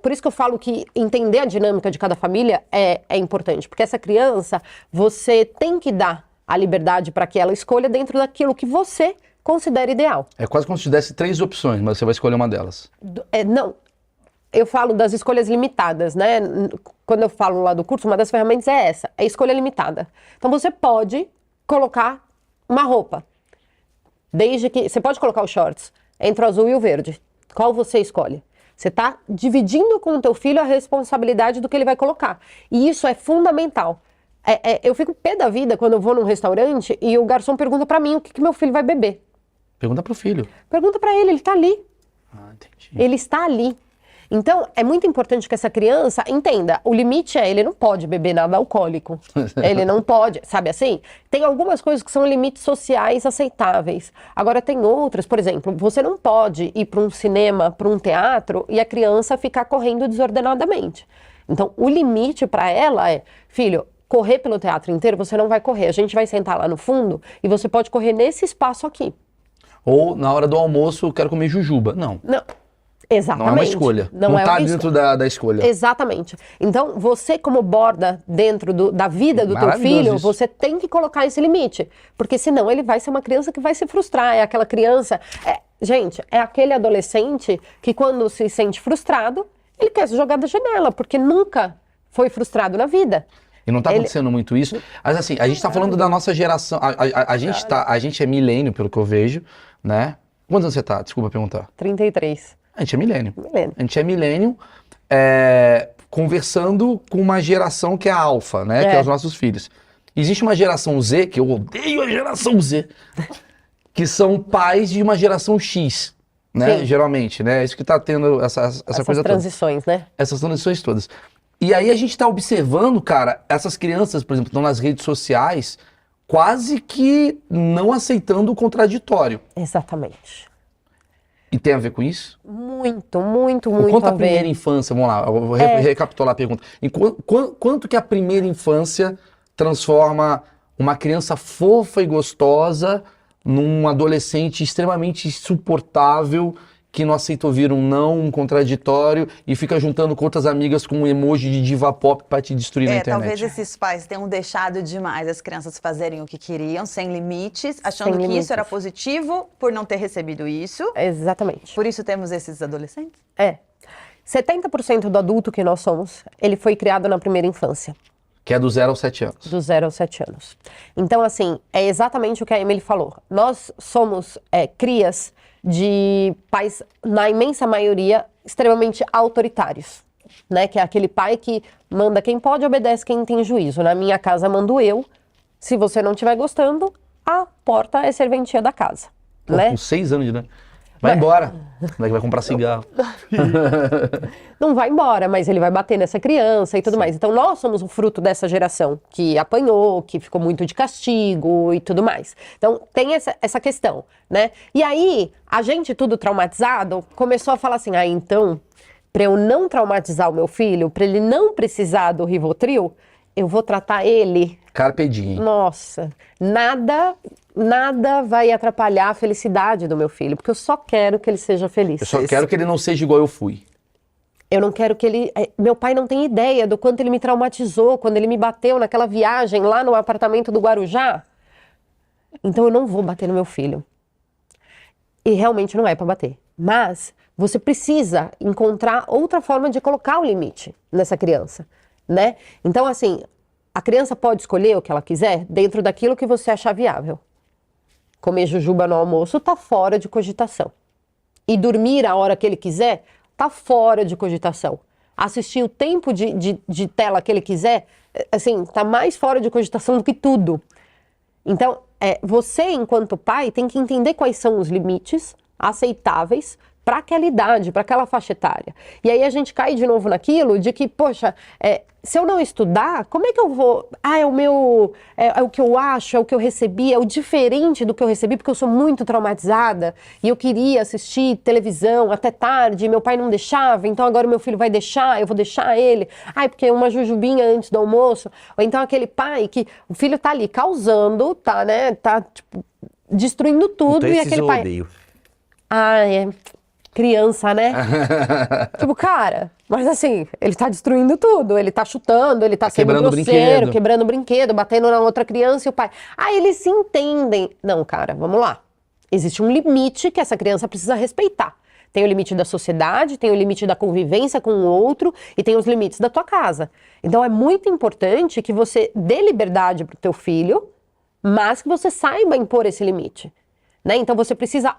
por isso que eu falo que entender a dinâmica de cada família é importante, porque essa criança, você tem que dar a liberdade para que ela escolha dentro daquilo que você considera ideal. É quase como se te desse 3 opções, mas você vai escolher uma delas. Não, eu falo das escolhas limitadas, né? Quando eu falo lá do curso, uma das ferramentas é essa, é escolha limitada. Então você pode colocar uma roupa, desde que você pode colocar os shorts entre o azul e o verde. Qual você escolhe? Você está dividindo com o teu filho a responsabilidade do que ele vai colocar. E isso é fundamental. Eu fico pé da vida quando eu vou num restaurante e o garçom pergunta para mim o que meu filho vai beber. Pergunta pro filho. Pergunta para ele tá ali. Entendi. Ele está ali. Então, é muito importante que essa criança entenda, o limite ele não pode beber nada alcoólico. Ele não pode, sabe assim? Tem algumas coisas que são limites sociais aceitáveis. Agora, tem outras, por exemplo, você não pode ir para um cinema, para um teatro e a criança ficar correndo desordenadamente. Então, o limite para ela é, filho, correr pelo teatro inteiro você não vai correr. A gente vai sentar lá no fundo e você pode correr nesse espaço aqui. Ou, na hora do almoço, eu quero comer jujuba. Não. Exatamente. Não é uma escolha. Não tá dentro da escolha. Exatamente. Então, você como borda dentro da vida do teu filho, isso. você tem que colocar esse limite. Porque senão ele vai ser uma criança que vai se frustrar. É aquela criança... Gente, é aquele adolescente que quando se sente frustrado, ele quer se jogar da janela, porque nunca foi frustrado na vida. E não tá acontecendo muito isso. Mas assim, a gente tá falando da nossa geração. A gente é milênio, pelo que eu vejo, né? Quantos anos você tá? Desculpa perguntar. 33. A gente é milênio. Milênio. A gente é milênio conversando com uma geração que é a alfa, né? Que é os nossos filhos. Existe uma geração Z, que eu odeio a geração Z, que são pais de uma geração X, né? Sim. Geralmente, né? Isso que tá tendo essa coisa toda. Transições, né? Essas transições todas. E aí a gente tá observando, cara, essas crianças, por exemplo, estão nas redes sociais, quase que não aceitando o contraditório. Exatamente. E tem a ver com isso? Muito, muito, Por muito quanto a a primeira ver. infância, vamos lá, eu vou recapitular a pergunta. Quanto que a primeira infância transforma uma criança fofa e gostosa num adolescente extremamente insuportável, que não aceita ouvir um não, um contraditório, e fica juntando com outras amigas com um emoji de diva pop pra te destruir na internet? Talvez esses pais tenham deixado demais as crianças fazerem o que queriam, sem limites, achando que isso era positivo por não ter recebido isso. Exatamente. Por isso temos esses adolescentes? 70% do adulto que nós somos, ele foi criado na primeira infância. Que é do 0 aos 7 anos. Do 0 aos 7 anos. Então, assim, é exatamente o que a Emily falou. Nós somos crias de pais, na imensa maioria, extremamente autoritários, né? Que é aquele pai que manda quem pode, obedece quem tem juízo. Na minha casa mando eu. Se você não estiver gostando, a porta é serventia da casa, né? Com 6 anos de idade. Vai embora. Vai comprar cigarro. Não vai embora, mas ele vai bater nessa criança e tudo mais. Então, nós somos o fruto dessa geração que apanhou, que ficou muito de castigo e tudo mais. Então, tem essa questão, né? E aí, a gente, tudo traumatizado, começou a falar assim, então, para eu não traumatizar o meu filho, para ele não precisar do Rivotril, eu vou tratar ele... Carpe diem. Nossa, nada vai atrapalhar a felicidade do meu filho, porque eu só quero que ele seja feliz. Eu só quero que ele não seja igual eu fui. Eu não quero que ele... Meu pai não tem ideia do quanto ele me traumatizou quando ele me bateu naquela viagem lá no apartamento do Guarujá. Então eu não vou bater no meu filho. E realmente não é pra bater. Mas você precisa encontrar outra forma de colocar o limite nessa criança, né? Então, assim, a criança pode escolher o que ela quiser dentro daquilo que você achar viável. Comer jujuba no almoço tá fora de cogitação. E dormir a hora que ele quiser tá fora de cogitação. Assistir o tempo de tela que ele quiser, assim, tá mais fora de cogitação do que tudo. Então, você, enquanto pai, tem que entender quais são os limites aceitáveis para aquela idade, para aquela faixa etária. E aí a gente cai de novo naquilo de que, poxa, se eu não estudar, como é que eu vou... é o que eu acho, é o que eu recebi, é o diferente do que eu recebi, porque eu sou muito traumatizada e eu queria assistir televisão até tarde, meu pai não deixava, então agora meu filho vai deixar, eu vou deixar ele. Porque uma jujubinha antes do almoço. Ou então aquele pai que o filho tá ali causando, tá, né, tá, tipo, destruindo tudo Então, e esses aquele eu pai... odeio. Criança, né? Tipo, cara, mas assim, ele tá destruindo tudo, ele tá chutando, ele tá sendo quebrando grosseiro, brinquedo. quebrando brinquedo, batendo na outra criança e o pai. Eles se entendem. Não, cara, vamos lá. Existe um limite que essa criança precisa respeitar. Tem o limite da sociedade, tem o limite da convivência com o outro e tem os limites da tua casa. Então é muito importante que você dê liberdade pro teu filho, mas que você saiba impor esse limite, né? Então você precisa...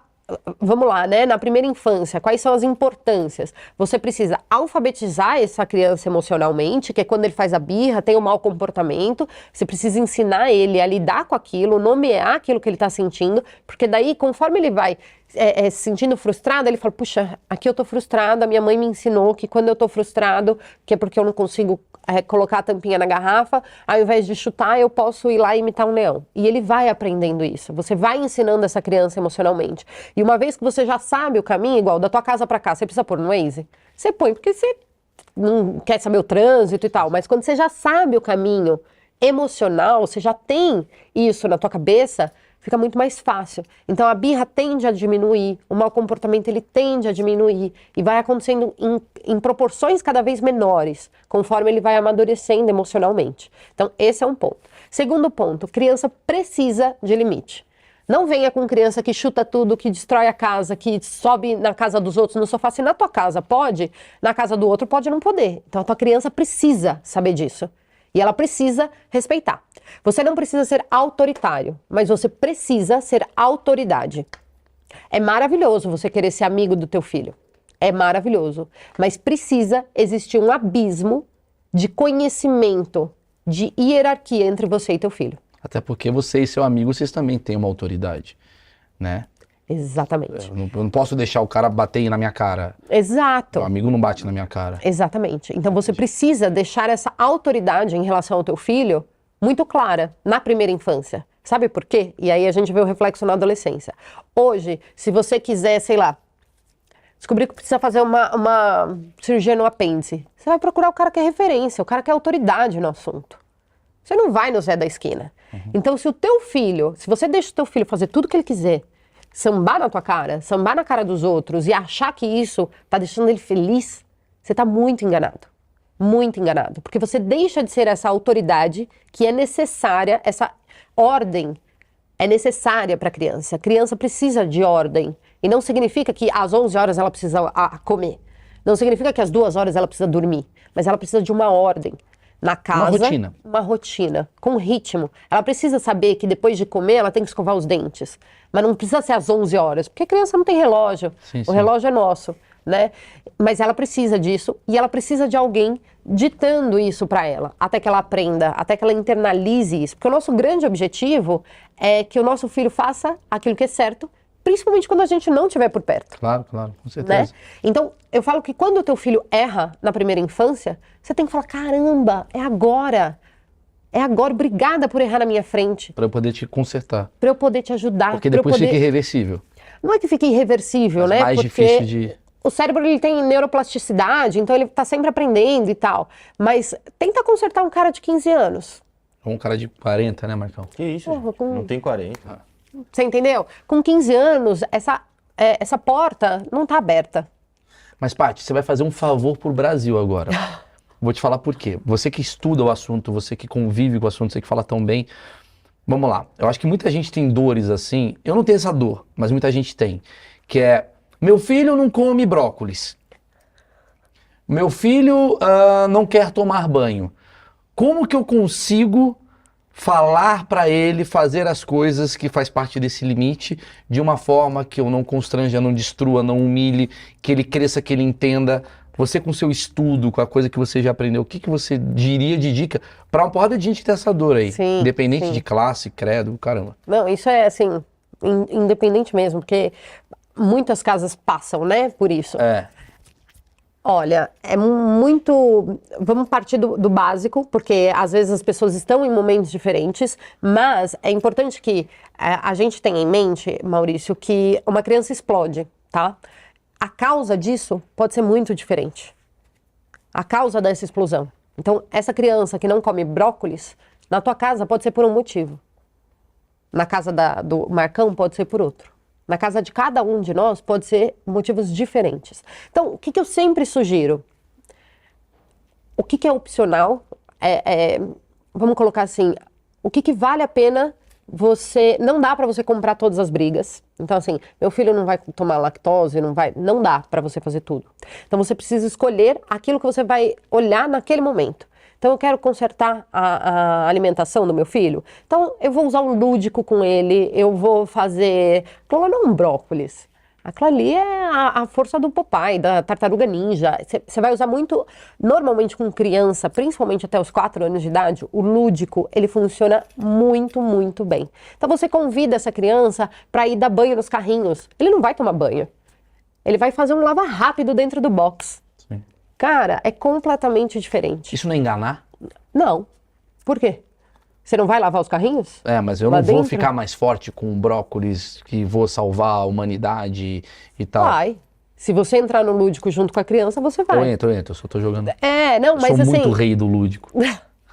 Vamos lá, né? Na primeira infância, quais são as importâncias? Você precisa alfabetizar essa criança emocionalmente, que é quando ele faz a birra, tem um mau comportamento. Você precisa ensinar ele a lidar com aquilo, nomear aquilo que ele está sentindo, porque daí, conforme ele vai se sentindo frustrado, ele fala, puxa, aqui eu tô frustrado, a minha mãe me ensinou que quando eu tô frustrado, que é porque eu não consigo colocar a tampinha na garrafa, ao invés de chutar, eu posso ir lá e imitar um leão. E ele vai aprendendo isso. Você vai ensinando essa criança emocionalmente. E uma vez que você já sabe o caminho, igual da tua casa pra cá, você precisa pôr no Waze? Você põe porque você não quer saber o trânsito e tal. Mas quando você já sabe o caminho emocional, você já tem isso na tua cabeça, fica muito mais fácil. Então a birra tende a diminuir, o mau comportamento ele tende a diminuir e vai acontecendo em proporções cada vez menores, conforme ele vai amadurecendo emocionalmente. Então esse é um ponto. Segundo ponto, criança precisa de limite. Não venha com criança que chuta tudo, que destrói a casa, que sobe na casa dos outros no sofá. Se na tua casa pode, na casa do outro pode não poder. Então a tua criança precisa saber disso. E ela precisa respeitar. Você não precisa ser autoritário, mas você precisa ser autoridade. É maravilhoso você querer ser amigo do teu filho. É maravilhoso. Mas precisa existir um abismo de conhecimento, de hierarquia entre você e teu filho. Até porque você e seu amigo, vocês também têm uma autoridade, né? Exatamente. Eu não posso deixar o cara bater na minha cara. Exato. Meu amigo não bate na minha cara. Exatamente. Então você precisa deixar essa autoridade em relação ao teu filho muito clara na primeira infância. Sabe por quê? E aí a gente vê o reflexo na adolescência. Hoje, se você quiser, sei lá, descobrir que precisa fazer uma cirurgia no apêndice, você vai procurar o cara que é referência, o cara que é autoridade no assunto. Você não vai no Zé da esquina. Então se o teu filho, se você deixa o teu filho fazer tudo que ele quiser, sambar na tua cara, sambar na cara dos outros e achar que isso tá deixando ele feliz, você tá muito enganado. Muito enganado. Porque você deixa de ser essa autoridade que é necessária, essa ordem é necessária para a criança. A criança precisa de ordem. E não significa que às 11 horas ela precisa comer. Não significa que às 2 horas ela precisa dormir. Mas ela precisa de uma ordem. Na casa, uma rotina, com ritmo. Ela precisa saber que depois de comer ela tem que escovar os dentes. Mas não precisa ser às 11 horas, porque a criança não tem relógio. O relógio é nosso, né? Mas ela precisa disso e ela precisa de alguém ditando isso para ela, até que ela aprenda, até que ela internalize isso. Porque o nosso grande objetivo é que o nosso filho faça aquilo que é certo, principalmente quando a gente não estiver por perto. Claro, com certeza. Né? Então, eu falo que quando o teu filho erra na primeira infância, você tem que falar, caramba, é agora, obrigada por errar na minha frente. Pra eu poder te consertar. Pra eu poder te ajudar. Porque depois fica irreversível. Não é que fique irreversível, né? Mais porque difícil de... o cérebro ele tem neuroplasticidade, então ele tá sempre aprendendo e tal. Mas tenta consertar um cara de 15 anos. Um cara de 40, né, Marcão? Que isso? Não tem 40. Você entendeu? Com 15 anos, essa porta não tá aberta. Mas, Paty, você vai fazer um favor pro Brasil agora. Vou te falar por quê. Você que estuda o assunto, você que convive com o assunto, você que fala tão bem. Vamos lá. Eu acho que muita gente tem dores assim. Eu não tenho essa dor, mas muita gente tem. Que é, meu filho não come brócolis. Meu filho não quer tomar banho. Como que eu consigo falar para ele fazer as coisas que faz parte desse limite de uma forma que eu não constranja, não destrua, não humilhe, que ele cresça, que ele entenda? Você com seu estudo, com a coisa que você já aprendeu, o que que você diria de dica para uma porrada de gente que tem essa dor aí? Sim, independente sim. de classe, credo, caramba. Não, isso é assim, independente mesmo, porque muitas casas passam, né, por isso. Olha, é muito... Vamos partir do básico, porque às vezes as pessoas estão em momentos diferentes, mas é importante que a gente tenha em mente, Maurício, que uma criança explode, tá? A causa disso pode ser muito diferente. A causa dessa explosão. Então, essa criança que não come brócolis, na tua casa pode ser por um motivo. Na casa do Marcão pode ser por outro. Na casa de cada um de nós pode ser motivos diferentes. Então, o que eu sempre sugiro? O que é opcional? Vamos colocar assim, o que vale a pena você... Não dá para você comprar todas as brigas. Então, assim, meu filho não vai tomar lactose, não dá para você fazer tudo. Então, você precisa escolher aquilo que você vai olhar naquele momento. Então, eu quero consertar a alimentação do meu filho. Então, eu vou usar um lúdico com ele, eu vou fazer... Aquilo não é um brócolis. Aquilo ali é a força do Popeye, da Tartaruga Ninja. Você vai usar muito... Normalmente com criança, principalmente até os 4 anos de idade, o lúdico, ele funciona muito, muito bem. Então, você convida essa criança para ir dar banho nos carrinhos. Ele não vai tomar banho. Ele vai fazer um lava rápido dentro do box. Sim. Cara, é completamente diferente. Isso não é enganar? Não. Por quê? Você não vai lavar os carrinhos? Mas eu Lá não vou dentro? ficar mais forte com brócolis, que vou salvar a humanidade e tal. Vai. Se você entrar no lúdico junto com a criança, você vai. Eu só tô jogando. Não, mas sou assim... muito rei do lúdico.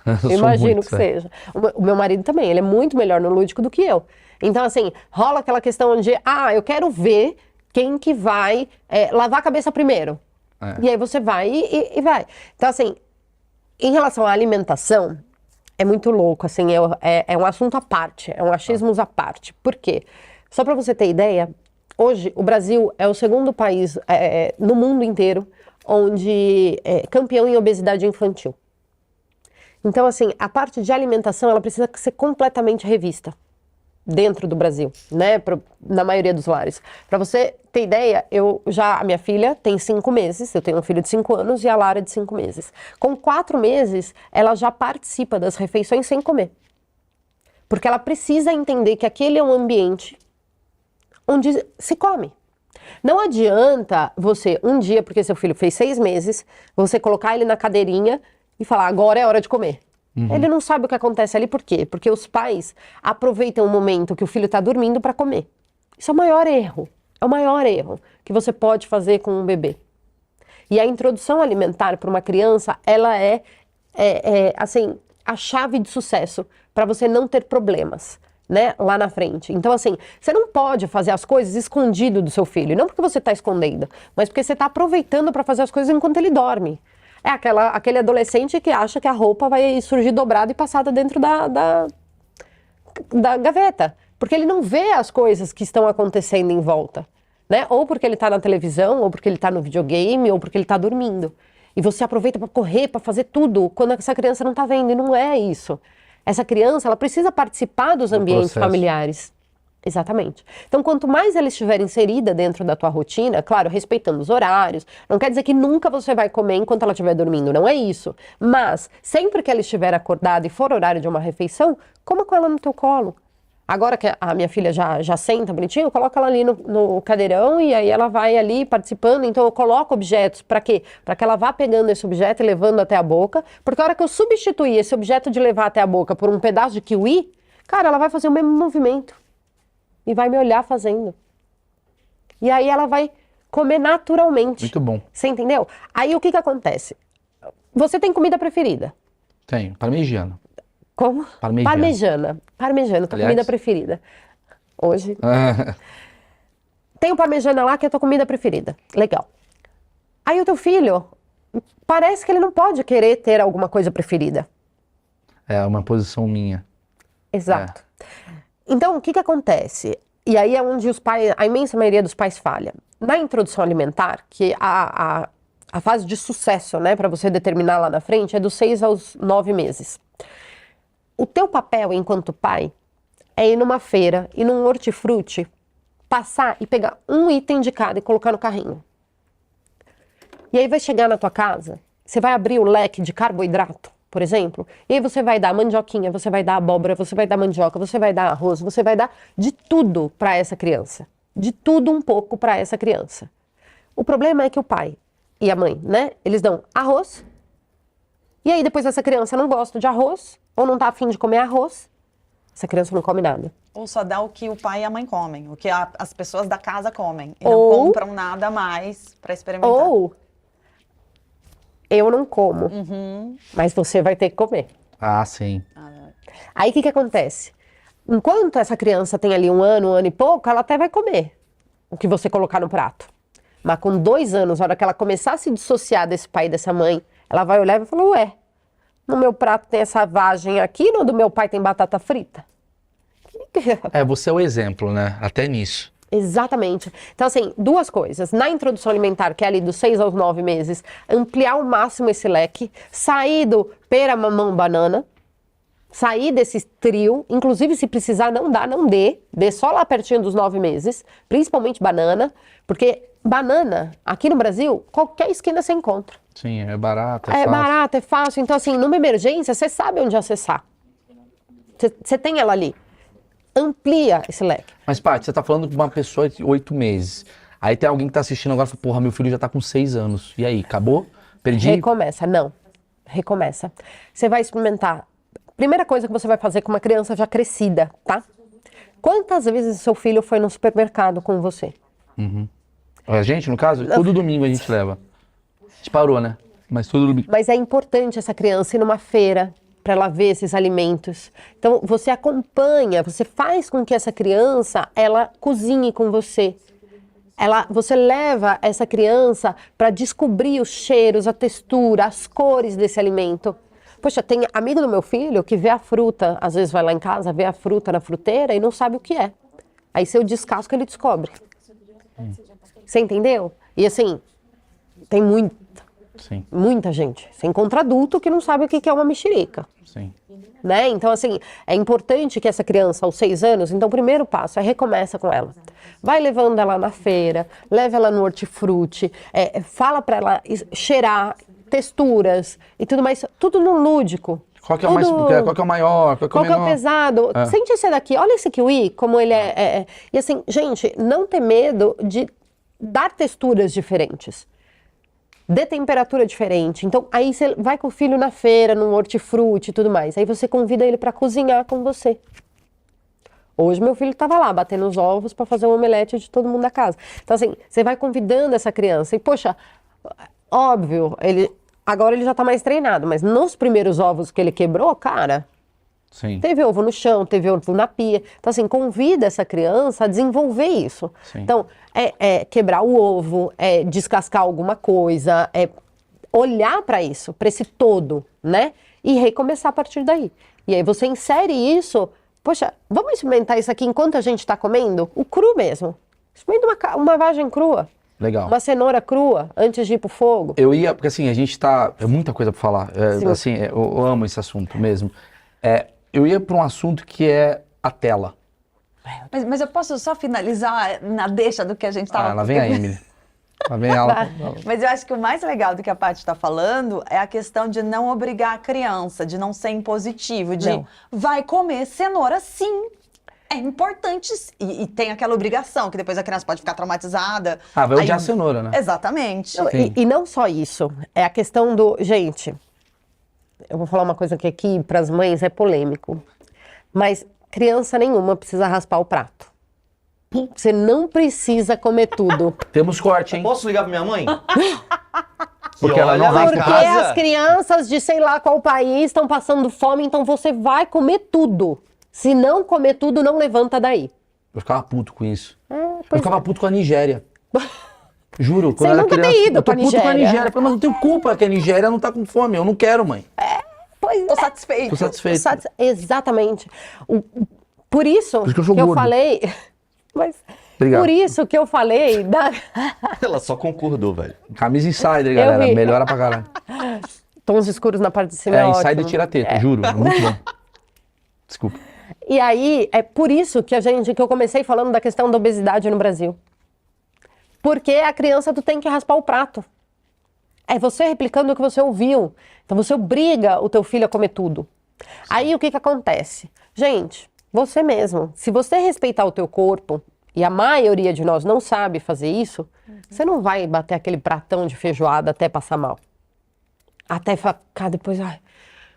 Eu sou Imagino muito, que seja. O meu marido também, ele é muito melhor no lúdico do que eu. Então, assim, rola aquela questão de, eu quero ver quem que vai lavar a cabeça primeiro. E aí você vai e vai. Então, assim, em relação à alimentação, é muito louco, assim, é um assunto à parte, é um achismos à parte. Por quê? Só para você ter ideia, hoje o Brasil é o segundo país no mundo inteiro onde é campeão em obesidade infantil. Então, assim, a parte de alimentação, ela precisa ser completamente revista dentro do Brasil, né, na maioria dos lares. Para você ter ideia, a minha filha tem 5 meses, eu tenho um filho de 5 anos e a Lara de 5 meses. Com 4 meses, ela já participa das refeições sem comer. Porque ela precisa entender que aquele é um ambiente onde se come. Não adianta você, um dia, porque seu filho fez 6 meses, você colocar ele na cadeirinha e falar, agora é hora de comer. Ele não sabe o que acontece ali, por quê? Porque os pais aproveitam o momento que o filho está dormindo para comer. Isso é o maior erro. É o maior erro que você pode fazer com um bebê. E a introdução alimentar para uma criança, ela assim, a chave de sucesso para você não ter problemas, né, lá na frente. Então, assim, você não pode fazer as coisas escondido do seu filho. Não porque você está escondendo, mas porque você está aproveitando para fazer as coisas enquanto ele dorme. É aquele adolescente que acha que a roupa vai surgir dobrada e passada dentro da gaveta. Porque ele não vê as coisas que estão acontecendo em volta, né? Ou porque ele está na televisão, ou porque ele está no videogame, ou porque ele está dormindo. E você aproveita para correr, para fazer tudo, quando essa criança não está vendo. E não é isso. Essa criança, ela precisa participar dos ambientes familiares. Exatamente. Então, quanto mais ela estiver inserida dentro da tua rotina, claro, respeitando os horários, não quer dizer que nunca você vai comer enquanto ela estiver dormindo, não é isso. Mas, sempre que ela estiver acordada e for horário de uma refeição, coma com ela no teu colo. Agora que a minha filha já senta bonitinho, eu coloco ela ali no cadeirão e aí ela vai ali participando. Então, eu coloco objetos, para quê? Para que ela vá pegando esse objeto e levando até a boca, porque a hora que eu substituir esse objeto de levar até a boca por um pedaço de kiwi, cara, ela vai fazer o mesmo movimento. E vai me olhar fazendo. E aí ela vai comer naturalmente. Muito bom. Você entendeu? Aí o que acontece? Você tem comida preferida? Tenho, parmegiana. Como? Parmegiana. Parmegiana, tua comida preferida. Hoje. Ah, Tem o parmegiana lá que é a tua comida preferida. Legal. Aí o teu filho, parece que ele não pode querer ter alguma coisa preferida. É uma posição minha. Exato. Então, o que acontece? E aí é onde os pais, a imensa maioria dos pais falha. Na introdução alimentar, que a fase de sucesso, né, para você determinar lá na frente, é dos 6 aos 9 meses. O teu papel enquanto pai é ir numa feira, ir num hortifruti, passar e pegar um item de cada e colocar no carrinho. E aí vai chegar na tua casa, você vai abrir o leque de carboidrato, por exemplo, e aí você vai dar mandioquinha, você vai dar abóbora, você vai dar mandioca, você vai dar arroz, você vai dar de tudo para essa criança. de tudo um pouco para essa criança. O problema é que o pai e a mãe, né, eles dão arroz, e aí depois essa criança não gosta de arroz, ou não tá afim de comer arroz, essa criança não come nada. Ou só dá o que o pai e a mãe comem, o que as pessoas da casa comem. E Ou- não compram nada a mais para experimentar. Ou, eu não como, mas você vai ter que comer. Ah, sim. Aí o que acontece? Enquanto essa criança tem ali 1 ano e pouco, ela até vai comer o que você colocar no prato. Mas com 2 anos, na hora que ela começar a se dissociar desse pai e dessa mãe, ela vai olhar e vai falar, ué, no meu prato tem essa vagem aqui, no do meu pai tem batata frita? Você é o exemplo, né? Até nisso. Exatamente. Então, assim, 2 coisas. Na introdução alimentar, que é ali dos 6 aos 9 meses, ampliar ao máximo esse leque, sair do pera, mamão, banana, sair desse trio, inclusive se precisar não dá, não dê só lá pertinho dos 9 meses, principalmente banana, porque banana, aqui no Brasil, qualquer esquina você encontra. Sim, é barato, É barato, é fácil, então assim, numa emergência, você sabe onde acessar. Você tem ela ali. Amplia esse leque. Mas, Paty, você tá falando com uma pessoa de 8 meses. Aí tem alguém que tá assistindo agora e fala, porra, meu filho já tá com 6 anos. E aí, acabou? Perdi? Recomeça, não. Recomeça. Você vai experimentar. Primeira coisa que você vai fazer com uma criança já crescida, tá? Quantas vezes seu filho foi no supermercado com você? A gente, no caso, todo domingo a gente leva. A gente parou, né? Mas todo domingo. Mas é importante essa criança ir numa feira para ela ver esses alimentos. Então, você acompanha, você faz com que essa criança, ela cozinhe com você. Você leva essa criança para descobrir os cheiros, a textura, as cores desse alimento. Poxa, tem amigo do meu filho que vê a fruta, às vezes vai lá em casa, vê a fruta na fruteira e não sabe o que é. Aí se eu descasco, ele descobre. Você entendeu? E assim, tem Sim, muita gente. Você encontra adulto que não sabe o que é uma mexerica. sim. Né? Então, assim, é importante que essa criança, aos 6 anos, então o primeiro passo é recomeça com ela. Vai levando ela na feira, leva ela no hortifruti, fala para ela cheirar, texturas e tudo mais, tudo no lúdico. Qual que é o mais, qual que é o maior, qual que é o Qual que é o menor? pesado? Sente esse daqui, olha esse kiwi, como ele é. E assim, gente, não ter medo de dar texturas diferentes. De temperatura diferente. Então, aí você vai com o filho na feira, no hortifruti e tudo mais. Aí você convida ele para cozinhar com você. Hoje meu filho estava lá, batendo os ovos para fazer um omelete de todo mundo da casa. Então, assim, você vai convidando essa criança. E, poxa, óbvio, agora ele já está mais treinado, mas nos primeiros ovos que ele quebrou, cara, Sim. teve ovo no chão, teve ovo na pia. Então, assim, convida essa criança a desenvolver isso. Sim. Então, quebrar o ovo, descascar alguma coisa, olhar para isso, para esse todo, né? E recomeçar a partir daí. E aí você insere isso, poxa, vamos experimentar isso aqui enquanto a gente está comendo? O cru mesmo. Experimenta uma vagem crua. Legal. Uma cenoura crua, antes de ir pro fogo. Eu ia, porque assim, a gente tá. É muita coisa pra falar. Sim. Eu amo esse assunto mesmo. Eu ia pra um assunto que é a tela. Mas eu posso só finalizar na deixa do que a gente estava... Lá vem a Emily. Lá vem ela. Mas eu acho que o mais legal do que a Paty está falando é a questão de não obrigar a criança, de não ser impositivo, de Não. vai comer cenoura sim. É importante. E tem aquela obrigação, que depois a criança pode ficar traumatizada. Vai odiar a cenoura, né? Exatamente. Não, e não só isso, é a questão do... Gente, eu vou falar uma coisa que aqui para as mães é polêmico, mas criança nenhuma precisa raspar o prato. Você não precisa comer tudo. Temos corte, hein? Posso ligar pra minha mãe? Porque ela não olha, lá em raspa. Porque casa- as crianças de sei lá qual país estão passando fome, então você vai comer tudo. Se não comer tudo, não levanta daí. Eu ficava puto com isso. Eu Pois ficava puto com a Nigéria. Juro, quando Você eu era nunca tem criança. ido Eu tô pra puto com a Nigéria. Nigéria. Mas não tenho culpa que a Nigéria não tá com fome. Eu não quero, mãe. Pois Tô satisfeito. Tô satisfeito. Exatamente. Por isso isso que eu sou eu gordo. falei... Mas Obrigado. por isso que eu falei da... Ela só concordou, velho. Camisa insider, galera. vi. Melhora pra caralho. Tons escuros na parte de cima é Insider ótimo. tira teta, juro. É muito bom. Desculpa. E aí, é por isso que eu comecei falando da questão da obesidade no Brasil. Porque a criança, tu tem que raspar o prato. É você replicando o que você ouviu. Então você obriga o teu filho a comer tudo. Aí o que acontece? Gente, você mesmo, se você respeitar o teu corpo, e a maioria de nós não sabe fazer isso, você não vai bater aquele pratão de feijoada até passar mal. Até ficar depois, ai,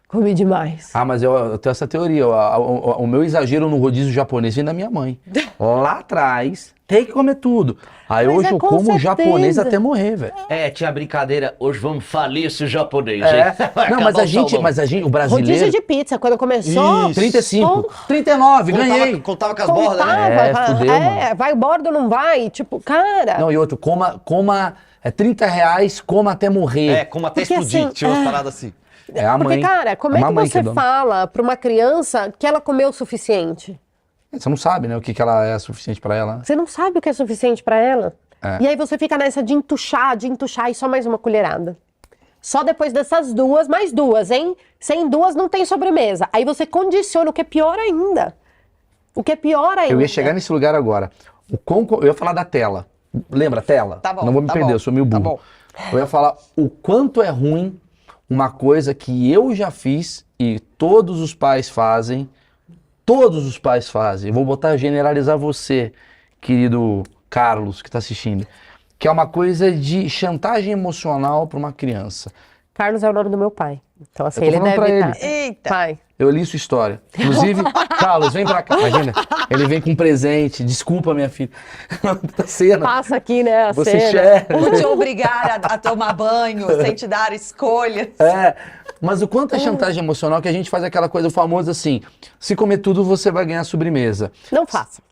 comi demais. Ah, mas eu tenho essa teoria. O meu exagero no rodízio japonês vem da minha mãe. Lá atrás, tem que comer tudo. Aí Mas hoje eu com como certeza. japonês até morrer, velho. Tinha brincadeira, hoje vamos falir esse japonês, hein? Vai Não, acabar mas o a gente, salmão. o brasileiro... Rodízio de pizza, quando começou... Isso. 35, 39, ganhei. Contava com as bordas, né? Fudeu, vai bordo ou não vai? Tipo, cara... Não, e outro, coma R$30, coma até morrer. Como até Porque explodir, assim, tinha umas paradas assim. É a Porque, mãe. cara, como é é uma que mãe você dona. fala pra uma criança que ela comeu o suficiente? Você não sabe, né, o que ela é suficiente pra ela. Você não sabe o que é suficiente pra ela. É. E aí você fica nessa de entuchar e só mais uma colherada. Só depois dessas duas, mais duas, hein? Sem duas não tem sobremesa. Aí você condiciona, o que é pior ainda. O que é pior ainda. Eu ia chegar nesse lugar agora. Eu ia falar da tela. Lembra a tela? Tá bom, Não vou me tá perder, bom, eu sou meio tá burro. bom. Eu ia falar o quanto é ruim uma coisa que eu já fiz e todos os pais fazem. Todos os pais fazem. Eu vou generalizar você, querido Carlos, que está assistindo. Que é uma coisa de chantagem emocional para uma criança. Carlos é o nome do meu pai. Então, assim, Eu tô ele falando deve pra estar. Eita. Pai. Eu li sua história. Inclusive, Carlos, vem pra cá. Imagina, ele vem com um presente. Desculpa, minha filha. Da cena. Passa aqui, né, a Você cena. enxerga. Ou te obrigar a tomar banho sem te dar escolhas. Mas o quanto é chantagem emocional que a gente faz aquela coisa famosa assim, se comer tudo você vai ganhar sobremesa. Não faça.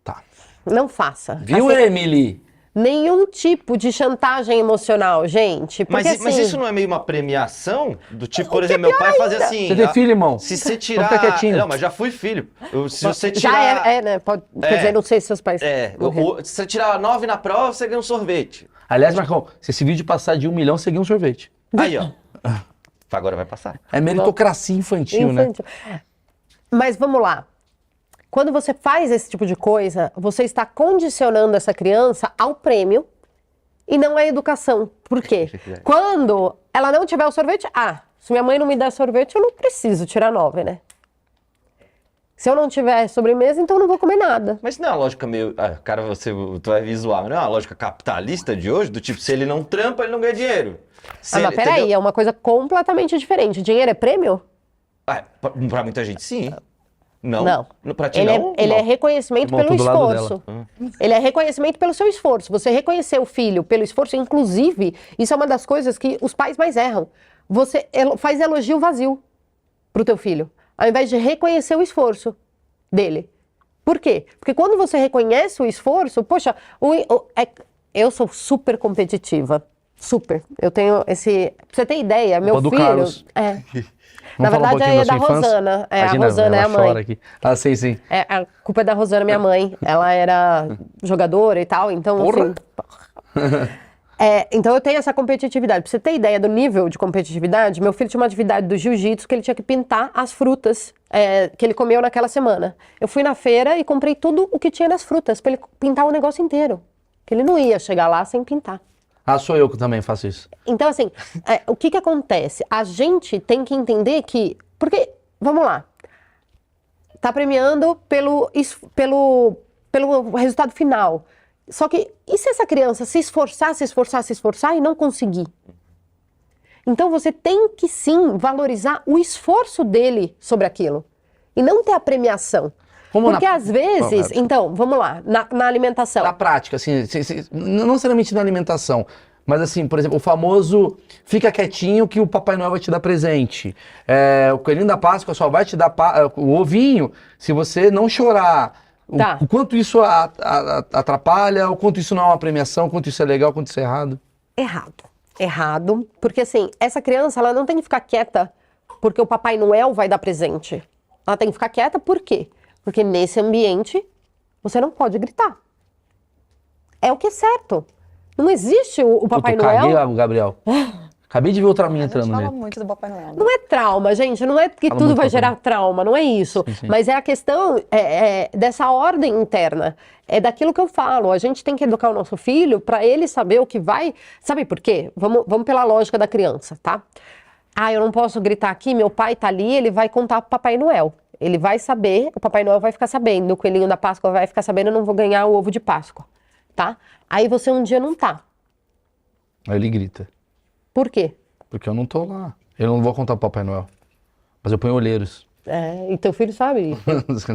Tá. Não faça. Viu, Assim, Emily? nenhum tipo de chantagem emocional, gente. Porque, Mas assim, isso não é meio uma premiação? Do tipo, por exemplo, meu pai fazia assim... Você tem filho, irmão? Se você Então tirar... fica quietinho. Não, mas já fui filho. Se você já tirar... né? Quer dizer, não sei se seus pais... morreram. Se você tirar 9 na prova, você ganha um sorvete. Aliás, Marcão, se esse vídeo passar de 1 milhão, você ganha um sorvete. Aí, ó. Agora vai passar. É meritocracia infantil, né? Mas vamos lá. Quando você faz esse tipo de coisa, você está condicionando essa criança ao prêmio e não à educação. Por quê? Quando ela não tiver o sorvete, se minha mãe não me der sorvete, eu não preciso tirar 9, né? Se eu não tiver sobremesa, então eu não vou comer nada. Mas não é uma lógica meio... cara, tu vai me zoar, mas não é uma lógica capitalista de hoje? Do tipo, se ele não trampa, ele não ganha dinheiro. Mas peraí, é uma coisa completamente diferente. Dinheiro é prêmio? Pra muita gente, sim. Não? Não. Pra ti Ele, não? ele é reconhecimento Irmão, pelo tô do lado esforço. Ele é reconhecimento pelo seu esforço. Você reconhecer o filho pelo esforço, inclusive, isso é uma das coisas que os pais mais erram. Você faz elogio vazio pro teu filho, ao invés de reconhecer o esforço dele. Por quê? Porque quando você reconhece o esforço, poxa, eu sou super competitiva. Super. Eu tenho esse... Pra você ter ideia, meu do filho... Carlos. Na verdade, é da Rosana. Imagina, A Rosana é a mãe. Aqui. Sim. A culpa é da Rosana, minha mãe. Ela era jogadora e tal, então, Porra. assim... então eu tenho essa competitividade. Pra você ter ideia do nível de competitividade, meu filho tinha uma atividade do jiu-jitsu que ele tinha que pintar as frutas que ele comeu naquela semana. Eu fui na feira e comprei tudo o que tinha nas frutas pra ele pintar o negócio inteiro. Que ele não ia chegar lá sem pintar. Sou eu que também faço isso. Então, assim, o que acontece? A gente tem que entender que... Porque, vamos lá, tá premiando pelo resultado final. Só que, e se essa criança se esforçar e não conseguir? Então, você tem que, sim, valorizar o esforço dele sobre aquilo. E não ter a premiação. Porque às vezes, então, vamos lá, na alimentação. Na prática, assim, não necessariamente na alimentação, mas assim, por exemplo, o famoso fica quietinho que o Papai Noel vai te dar presente. O Coelhinho da Páscoa só vai te dar o ovinho se você não chorar. Tá. O quanto isso atrapalha, o quanto isso não é uma premiação, o quanto isso é legal, o quanto isso é errado. Errado, porque assim, essa criança, ela não tem que ficar quieta porque o Papai Noel vai dar presente. Ela tem que ficar quieta por quê? Porque nesse ambiente, você não pode gritar. É o que é certo. Não existe o Papai Noel... Caguei, Gabriel. Acabei de ver outra minha entrando fala nele. muito do Papai Noel. Não é trauma, gente. Não é que Fala tudo muito vai Papai gerar trauma. Não é isso. Sim. Mas é a questão dessa ordem interna. É daquilo que eu falo. A gente tem que educar o nosso filho para ele saber o que vai... Sabe por quê? Vamos pela lógica da criança, tá? Eu não posso gritar aqui, meu pai tá ali, ele vai contar pro Papai Noel. Ele vai saber, o Papai Noel vai ficar sabendo, o Coelhinho da Páscoa vai ficar sabendo, eu não vou ganhar o ovo de Páscoa, tá? Aí você um dia não tá. Aí ele grita. Por quê? Porque eu não tô lá. Eu não vou contar pro Papai Noel. Mas eu ponho olheiros. E teu filho sabe.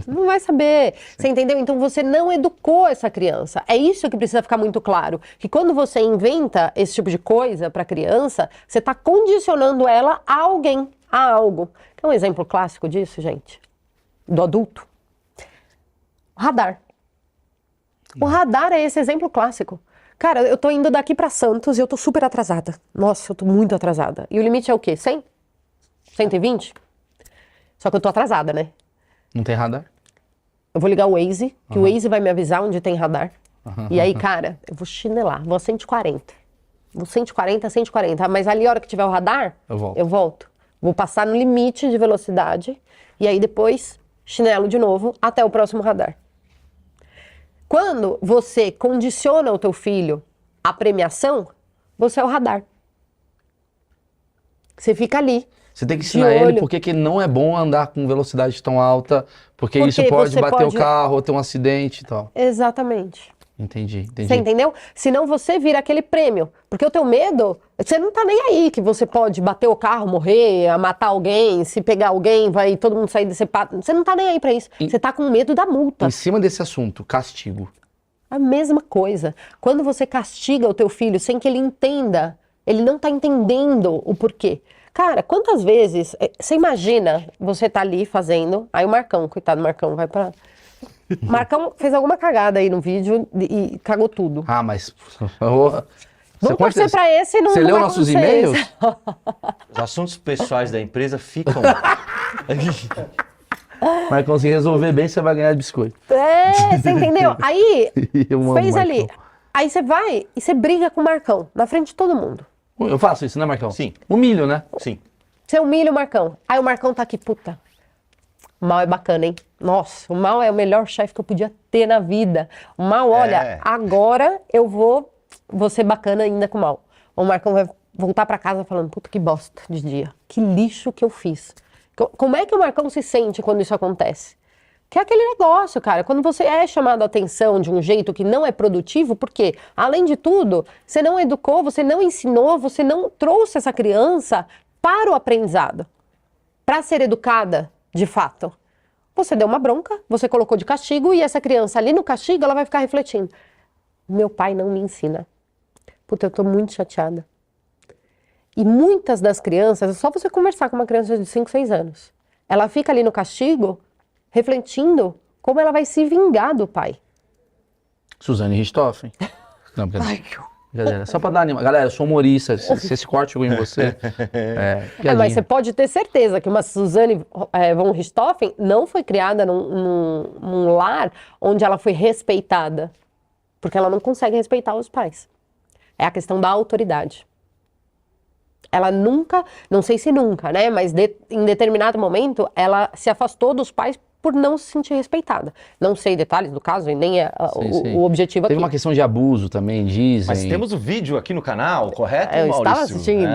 Não vai saber. Você entendeu? Então você não educou essa criança. É isso que precisa ficar muito claro. Que quando você inventa esse tipo de coisa para criança, você está condicionando ela a alguém, a algo. Quer um exemplo clássico disso, gente? Do adulto? O radar. O radar é esse exemplo clássico. Cara, eu tô indo daqui para Santos e eu tô super atrasada. Nossa, eu tô muito atrasada. E o limite é o quê? 100? 120? Só que eu tô atrasada, né? Não tem radar? Eu vou ligar o Waze, que o Waze vai me avisar onde tem radar. E aí, cara, eu vou chinelar, vou a 140. Vou 140, 140. Mas ali, a hora que tiver o radar, eu volto. Vou passar no limite de velocidade e aí depois chinelo de novo até o próximo radar. Quando você condiciona o teu filho à premiação, você é o radar. Você fica ali. Você tem que ensinar ele porque que não é bom andar com velocidade tão alta, porque isso pode bater o carro, ou ter um acidente e tal. Exatamente. Entendi. Você entendeu? Senão você vira aquele prêmio. Porque o teu medo, você não tá nem aí que você pode bater o carro, morrer, matar alguém, se pegar alguém, vai todo mundo sair desse pato. Você não tá nem aí pra isso. Você tá com medo da multa. Em cima desse assunto, castigo. A mesma coisa. Quando você castiga o teu filho sem que ele entenda, ele não tá entendendo o porquê. Cara, quantas vezes, você imagina, você tá ali fazendo, aí o Marcão, coitado do Marcão, vai pra... Marcão fez alguma cagada aí no vídeo e cagou tudo. Ah, mas... Vamos torcer pra esse e não Você leu nossos e-mails? Os assuntos pessoais da empresa ficam... Marcão, se resolver bem, você vai ganhar de biscoito. Você entendeu? Aí, fez Marcão. ali. Aí você vai e você briga com o Marcão, na frente de todo mundo. Eu faço isso, né, Marcão? Sim. Humilho, né? Sim. Você humilha o Marcão. Aí o Marcão tá aqui, puta. O Mal é bacana, hein? Nossa, o Mal é o melhor chefe que eu podia ter na vida. O Mal, olha, agora eu vou ser bacana ainda com o Mal. O Marcão vai voltar pra casa falando, puta, que bosta de dia. Que lixo que eu fiz. Como é que o Marcão se sente quando isso acontece? Que é aquele negócio, cara, quando você é chamado a atenção de um jeito que não é produtivo, porque, além de tudo, você não educou, você não ensinou, você não trouxe essa criança para o aprendizado, para ser educada, de fato. Você deu uma bronca, você colocou de castigo e essa criança ali no castigo, ela vai ficar refletindo. Meu pai não me ensina. Puta, eu tô muito chateada. E muitas das crianças, é só você conversar com uma criança de 5, 6 anos. Ela fica ali no castigo, refletindo como ela vai se vingar do pai. Suzane Richthofen. Não, brincadeira. Só pra dar anima. Galera, eu sou humorista. Se esse corte chegou em você, mas você pode ter certeza que uma Suzane von Richthofen não foi criada num lar onde ela foi respeitada. Porque ela não consegue respeitar os pais. É a questão da autoridade. Ela nunca, não sei se nunca, né? Mas em determinado momento, ela se afastou dos pais por não se sentir respeitada. Não sei detalhes do caso e nem o objetivo aqui. Teve uma questão de abuso também, dizem. Mas temos o vídeo aqui no canal, correto, Eu Maurício? estava assistindo.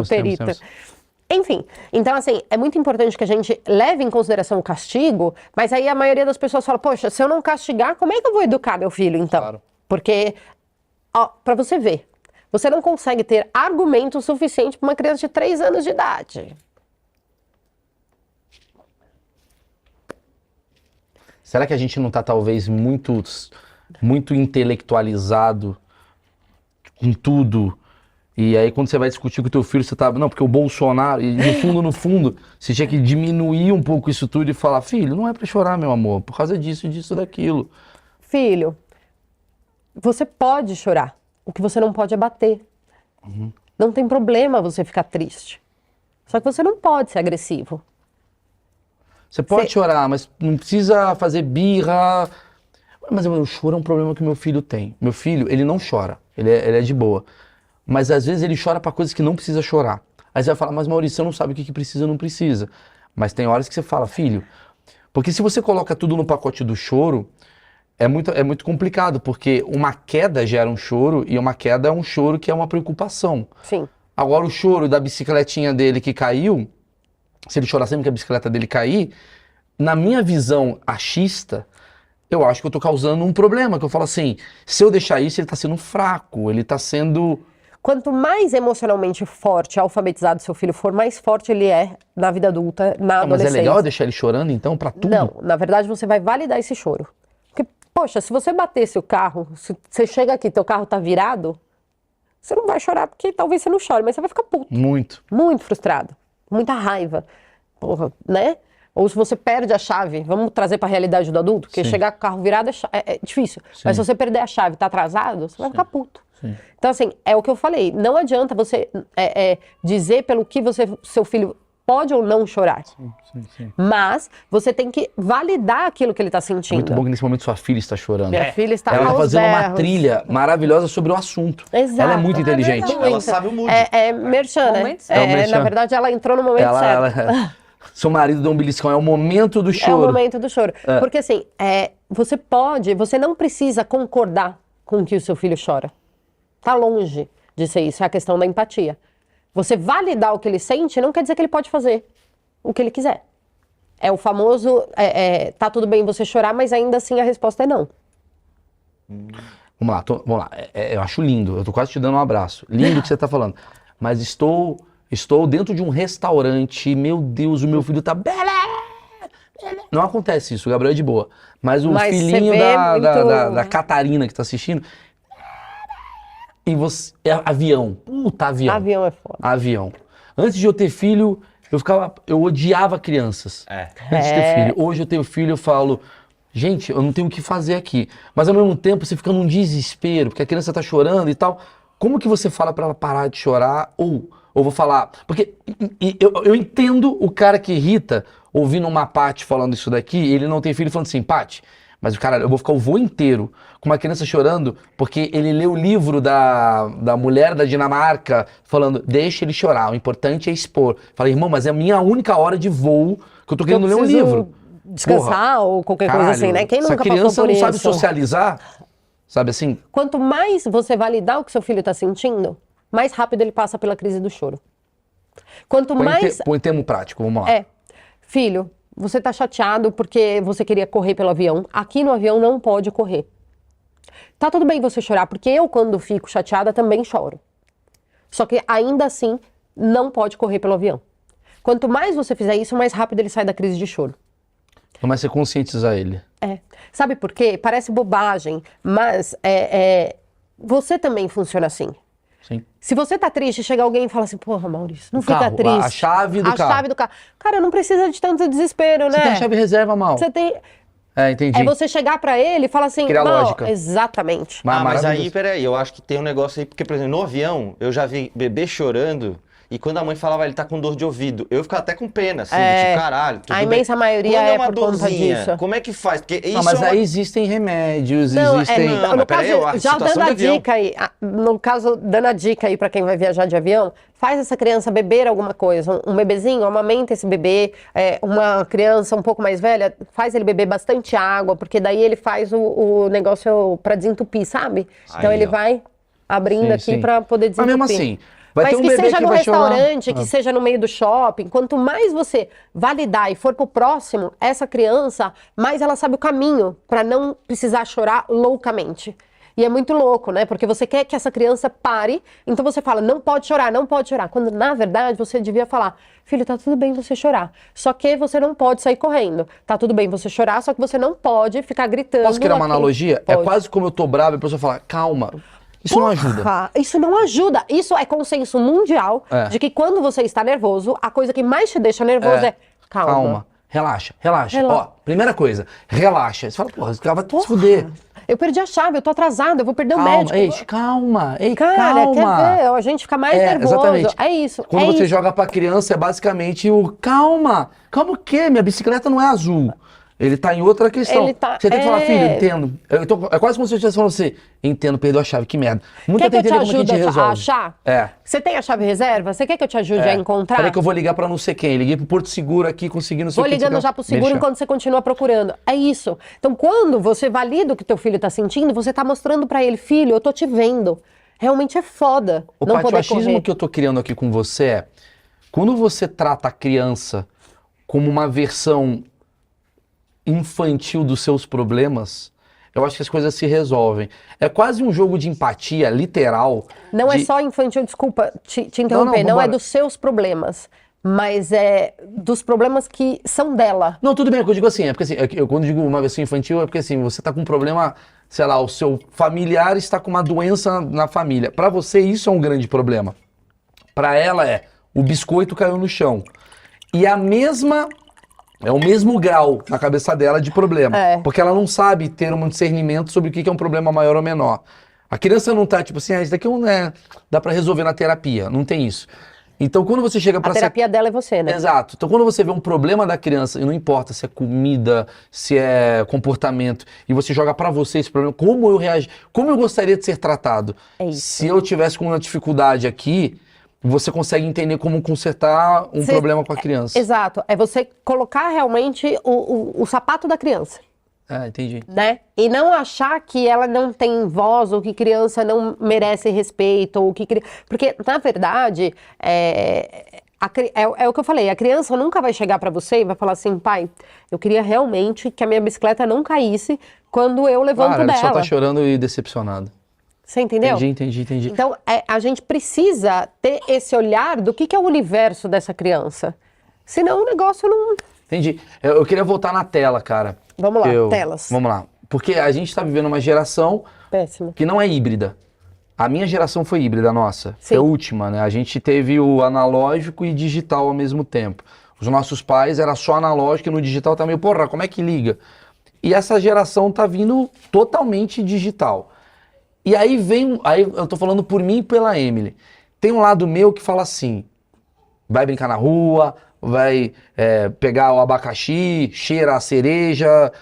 Temos. Enfim, então assim, é muito importante que a gente leve em consideração o castigo, mas aí a maioria das pessoas fala, poxa, se eu não castigar, como é que eu vou educar meu filho, então? Claro. Porque, ó, pra você ver, você não consegue ter argumento suficiente para uma criança de 3 anos de idade. Será que a gente não tá talvez muito intelectualizado com tudo? E aí quando você vai discutir com o teu filho, você tá... Não, porque o Bolsonaro... E no fundo, você tinha que diminuir um pouco isso tudo e falar, filho, não é pra chorar, meu amor, por causa disso, daquilo. Filho, você pode chorar. O que você não pode é bater. Não tem problema você ficar triste. Só que você não pode ser agressivo. Você pode chorar, mas não precisa fazer birra. Mas o choro é um problema que meu filho tem. Meu filho, ele não chora. Ele é de boa. Mas às vezes ele chora pra coisas que não precisa chorar. Aí você vai falar, mas Maurício, você não sabe o que precisa ou não precisa. Mas tem horas que você fala, filho... Porque se você coloca tudo no pacote do choro, é muito complicado. Porque uma queda gera um choro e uma queda é um choro que é uma preocupação. Sim. Agora o choro da bicicletinha dele que caiu... se ele chorar sempre que a bicicleta dele cair, na minha visão achista, eu acho que eu tô causando um problema, que eu falo assim, se eu deixar isso, ele tá sendo fraco, ele tá sendo... Quanto mais emocionalmente forte, alfabetizado seu filho for, mais forte ele é na vida adulta, na Mas é adolescência. legal deixar ele chorando, então, pra tudo? Não, na verdade você vai validar esse choro. Porque, poxa, se você batesse o carro, se você chega aqui, teu carro tá virado, você não vai chorar, porque talvez você não chore, mas você vai ficar puto, Muito. muito frustrado, muita raiva, porra, né? Ou se você perde a chave, vamos trazer pra realidade do adulto, porque Sim. chegar com o carro virado é difícil. Mas se você perder a chave e tá atrasado, você vai ficar puto. Sim. Então, assim, é o que eu falei. Não adianta você dizer pelo que seu filho pode ou não chorar. Sim. Mas você tem que validar aquilo que ele está sentindo. Muito bom que nesse momento sua filha está chorando. Minha filha está Ela tá aos fazendo uma berros. trilha maravilhosa sobre o assunto. Exato. Ela é muito inteligente. verdade. Ela sabe o mood. Merchan, né? Momento certo. É o merchan. Na verdade, ela entrou no momento certo. Seu marido deu um beliscão, é o momento do É o choro. momento do choro. Porque assim, você não precisa concordar com que o seu filho chora. Tá longe de ser isso, é a questão da empatia. Você validar o que ele sente não quer dizer que ele pode fazer o que ele quiser. É o famoso, tá tudo bem você chorar, mas ainda assim a resposta é não. Vamos lá. Eu acho lindo, eu tô quase te dando um abraço. Lindo o que você tá falando. Mas estou dentro de um restaurante, meu Deus, o meu filho tá... Não acontece isso, o Gabriel é de boa. Mas o Mas filhinho você vê da Catarina que tá assistindo... E você... avião. Puta, avião. Avião é foda. Avião. Antes de eu ter filho, eu odiava crianças. Antes de ter filho. Hoje eu tenho filho, eu falo, gente, eu não tenho o que fazer aqui. Mas ao mesmo tempo você fica num desespero, porque a criança tá chorando e tal. Como que você fala pra ela parar de chorar? Ou vou falar... Porque eu entendo o cara que irrita, ouvindo uma Paty falando isso daqui, ele não tem filho falando assim, Paty, mas cara, eu vou ficar o voo inteiro com uma criança chorando porque ele leu o livro da mulher da Dinamarca falando, deixa ele chorar, o importante é expor. Falei, irmão, mas é a minha única hora de voo que eu tô querendo ler um livro. Descansar ou qualquer Caralho, coisa assim, né? Quem nunca se a criança passou por não sabe isso? socializar, sabe assim? Quanto mais você validar o que seu filho está sentindo, mais rápido ele passa pela crise do choro. Quanto mais... Põe termo prático, vamos lá. Filho, você tá chateado porque você queria correr pelo avião. Aqui no avião não pode correr. Tá tudo bem você chorar, porque eu, quando fico chateada, também choro. Só que ainda assim, não pode correr pelo avião. Quanto mais você fizer isso, mais rápido ele sai da crise de choro. Mas você conscientizar ele. Sabe por quê? Parece bobagem, mas você também funciona assim. Sim. Se você tá triste, chega alguém e fala assim, porra, Maurício, não O fica carro, triste. a chave do carro. A chave do carro. Cara, não precisa de tanto desespero, né? Você tem a chave reserva, Mal. Você tem... Entendi. É você chegar pra ele e falar assim, Criar Mal, lógica. exatamente. Mas aí, maravilhoso. peraí, eu acho que tem um negócio aí, porque, por exemplo, no avião, eu já vi bebê chorando, e quando a mãe falava, ele tá com dor de ouvido, eu ficava até com pena, assim, tipo, caralho, tudo A imensa maioria quando é uma por conta dorzinha, disso. como é que faz? Porque isso Não, mas é uma... aí existem remédios, Não, existem... Não, no mas peraí, caso, a já situação dando a de avião. dica aí, no caso, dando a dica aí pra quem vai viajar de avião, faz essa criança beber alguma coisa, um bebezinho, amamenta esse bebê, uma criança um pouco mais velha, faz ele beber bastante água, porque daí ele faz o negócio pra desentupir, sabe? Então Aí, ele ó. vai abrindo Sim, aqui sim. pra poder Mas desentupir. mesmo assim, vai Mas ter um que bebê seja que no vai chorar. restaurante, que seja no meio do shopping, quanto mais você validar e for pro próximo, essa criança, mais ela sabe o caminho pra não precisar chorar loucamente. E é muito louco, né? Porque você quer que essa criança pare, então você fala, não pode chorar, não pode chorar. Quando, na verdade, você devia falar, filho, tá tudo bem você chorar, só que você não pode sair correndo. Tá tudo bem você chorar, só que você não pode ficar gritando. Posso criar uma aqui. analogia? Pode. É quase como eu tô bravo e a pessoa fala, calma. Isso não ajuda. Porra, isso não ajuda. Isso é consenso mundial de que quando você está nervoso, a coisa que mais te deixa nervoso é calma. Relaxa. Ó, primeira coisa, relaxa. Você fala, porra, esse cara vai se fuder. Eu perdi a chave, eu tô atrasada, eu vou perder o médico. Calma. Cara, calma. quer ver? A gente fica mais nervoso. Exatamente. É isso. Quando é você isso. joga pra criança, é basicamente o calma. Calma o quê? Minha bicicleta não é azul. Ele tá em outra questão. Ele tá- Você tem que falar, filho, entendo. É quase como se eu estivesse falando assim, entendo, perdeu a chave, que merda. Nunca Quer que eu te entender como que a ajude gente a resolve. achar? É. Você tem a chave reserva? Você quer que eu te ajude a encontrar? Peraí que eu vou ligar pra não sei quem. Liguei pro Porto Seguro aqui, consegui não sei Vou o que. ligando já pro seguro Deixa. enquanto você continua procurando. É isso. Então, quando você valida o que teu filho tá sentindo, você tá mostrando pra ele, filho, eu tô te vendo. Realmente é foda O não poder patriotismo correr. que eu tô criando aqui com você é, quando você trata a criança como uma versão infantil dos seus problemas, eu acho que as coisas se resolvem. É quase um jogo de empatia, literal. Não é só infantil, desculpa te interromper, não é dos seus problemas, mas é dos problemas que são dela. Não, tudo bem, eu digo assim, é porque assim, eu quando digo uma versão infantil, é porque assim, você tá com um problema, sei lá, o seu familiar está com uma doença na família. Pra você, isso é um grande problema. Pra ela o biscoito caiu no chão. E é o mesmo grau na cabeça dela de problema. Porque ela não sabe ter um discernimento sobre o que é um problema maior ou menor. A criança não tá tipo assim, isso daqui dá pra resolver na terapia. Não tem isso. Então quando você chega pra... A terapia dela é você, né? Exato. Então quando você vê um problema da criança, e não importa se é comida, se é comportamento, e você joga pra você esse problema, como eu reagi, como eu gostaria de ser tratado? É isso. Se eu tivesse com uma dificuldade aqui, você consegue entender como consertar um problema com a criança. Exato. É você colocar realmente o sapato da criança. Entendi. Né? E não achar que ela não tem voz, ou que criança não merece respeito, ou que... Porque, na verdade, é o que eu falei, a criança nunca vai chegar pra você e vai falar assim, pai, eu queria realmente que a minha bicicleta não caísse quando eu levanto dela. Ela só tá chorando e decepcionado. Você entendeu? Entendi. Então, a gente precisa ter esse olhar do que é o universo dessa criança. Senão o negócio não... Entendi. Eu queria voltar na tela, cara. Vamos lá, telas. Vamos lá. Porque a gente tá vivendo uma geração péssima, que não é híbrida. A minha geração foi híbrida, nossa. Sim. Foi a última, né? A gente teve o analógico e digital ao mesmo tempo. Os nossos pais era só analógico e no digital tá meio, porra, como é que liga? E essa geração tá vindo totalmente digital. E aí aí eu tô falando por mim e pela Emily. Tem um lado meu que fala assim, vai brincar na rua, vai pegar o abacaxi, cheira a cereja,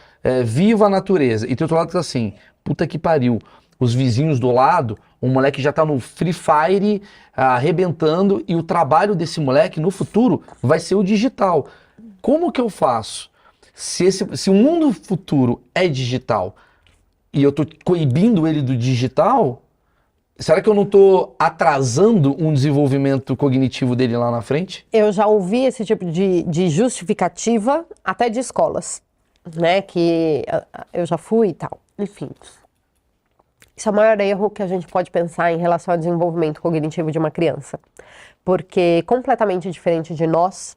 viva a natureza. E tem outro lado que tá assim, puta que pariu, os vizinhos do lado, o moleque já tá no Free Fire, arrebentando, e o trabalho desse moleque no futuro vai ser o digital. Como que eu faço? Se o mundo futuro é digital, e eu tô coibindo ele do digital, será que eu não tô atrasando um desenvolvimento cognitivo dele lá na frente? Eu já ouvi esse tipo de justificativa até de escolas, né, que eu já fui e tal, enfim. Isso é o maior erro que a gente pode pensar em relação ao desenvolvimento cognitivo de uma criança, porque completamente diferente de nós,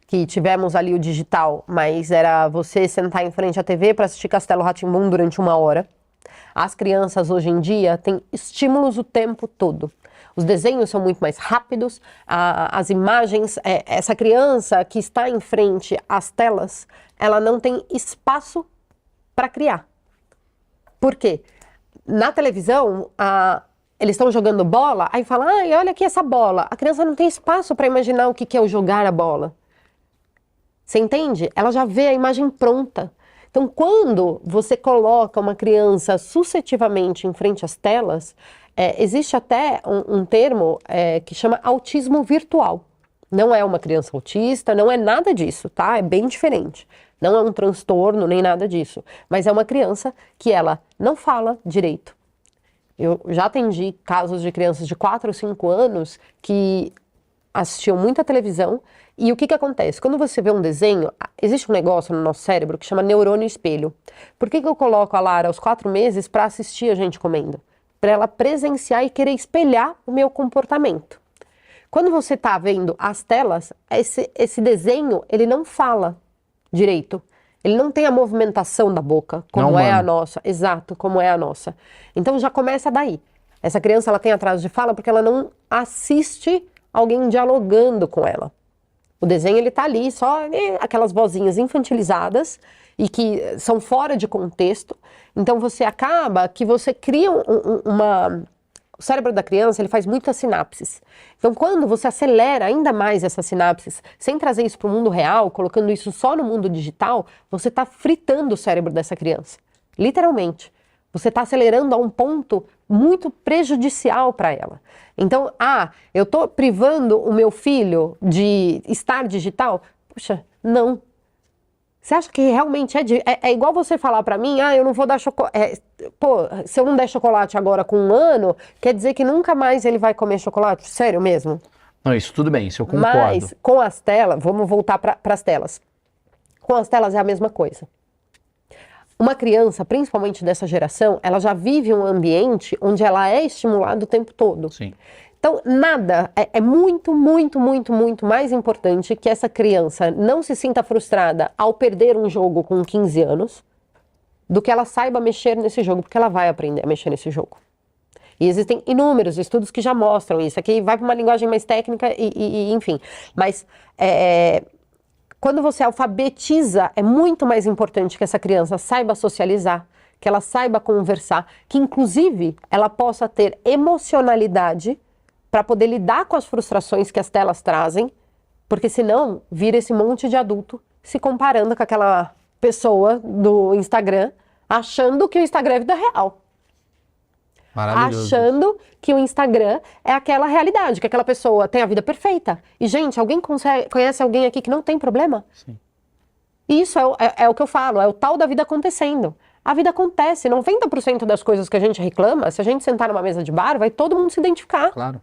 que tivemos ali o digital, mas era você sentar em frente à TV para assistir Castelo Rá-Tim-Bum durante 1 hora. As crianças hoje em dia têm estímulos o tempo todo. Os desenhos são muito mais rápidos, as imagens, essa criança que está em frente às telas, ela não tem espaço para criar. Por quê? Na televisão, eles estão jogando bola, aí fala, ai, olha aqui essa bola. A criança não tem espaço para imaginar o que é o jogar a bola. Você entende? Ela já vê a imagem pronta. Então, quando você coloca uma criança suscetivamente em frente às telas, existe até um termo que chama autismo virtual. Não é uma criança autista, não é nada disso, tá? É bem diferente. Não é um transtorno, nem nada disso. Mas é uma criança que ela não fala direito. Eu já atendi casos de crianças de 4 ou 5 anos que assistiam muita televisão. E o que acontece? Quando você vê um desenho, existe um negócio no nosso cérebro que chama neurônio espelho. Por que eu coloco a Lara aos 4 meses para assistir a gente comendo? Para ela presenciar e querer espelhar o meu comportamento. Quando você está vendo as telas, esse desenho, ele não fala direito. Ele não tem a movimentação da boca, como é a nossa. Exato, como é a nossa. Então já começa daí. Essa criança, ela tem atraso de fala porque ela não assiste alguém dialogando com ela. O desenho, ele tá ali, só aquelas vozinhas infantilizadas e que são fora de contexto. Então, você acaba que você cria O cérebro da criança, ele faz muitas sinapses. Então, quando você acelera ainda mais essas sinapses, sem trazer isso para o mundo real, colocando isso só no mundo digital, você está fritando o cérebro dessa criança. Literalmente. Você está acelerando a um ponto muito prejudicial para ela. Então, eu estou privando o meu filho de estar digital? Puxa, não. Você acha que realmente é igual você falar para mim, eu não vou dar chocolate. Se eu não der chocolate agora com 1 ano, quer dizer que nunca mais ele vai comer chocolate? Sério mesmo? Não, isso tudo bem, isso eu concordo. Mas com as telas, vamos voltar para as telas. Com as telas é a mesma coisa. Uma criança, principalmente dessa geração, ela já vive um ambiente onde ela é estimulada o tempo todo. Sim. Então, nada é muito, muito, muito, muito mais importante que essa criança não se sinta frustrada ao perder um jogo com 15 anos do que ela saiba mexer nesse jogo, porque ela vai aprender a mexer nesse jogo. E existem inúmeros estudos que já mostram isso. Aqui vai para uma linguagem mais técnica e enfim. Mas quando você alfabetiza, é muito mais importante que essa criança saiba socializar, que ela saiba conversar, que inclusive ela possa ter emocionalidade para poder lidar com as frustrações que as telas trazem, porque senão vira esse monte de adulto se comparando com aquela pessoa do Instagram, achando que o Instagram é vida real. Maravilhoso. Achando que o Instagram é aquela realidade, que aquela pessoa tem a vida perfeita. E, gente, alguém conhece alguém aqui que não tem problema? Sim. Isso é o que eu falo, é o tal da vida acontecendo. A vida acontece, 90% das coisas que a gente reclama, se a gente sentar numa mesa de bar, vai todo mundo se identificar. Claro.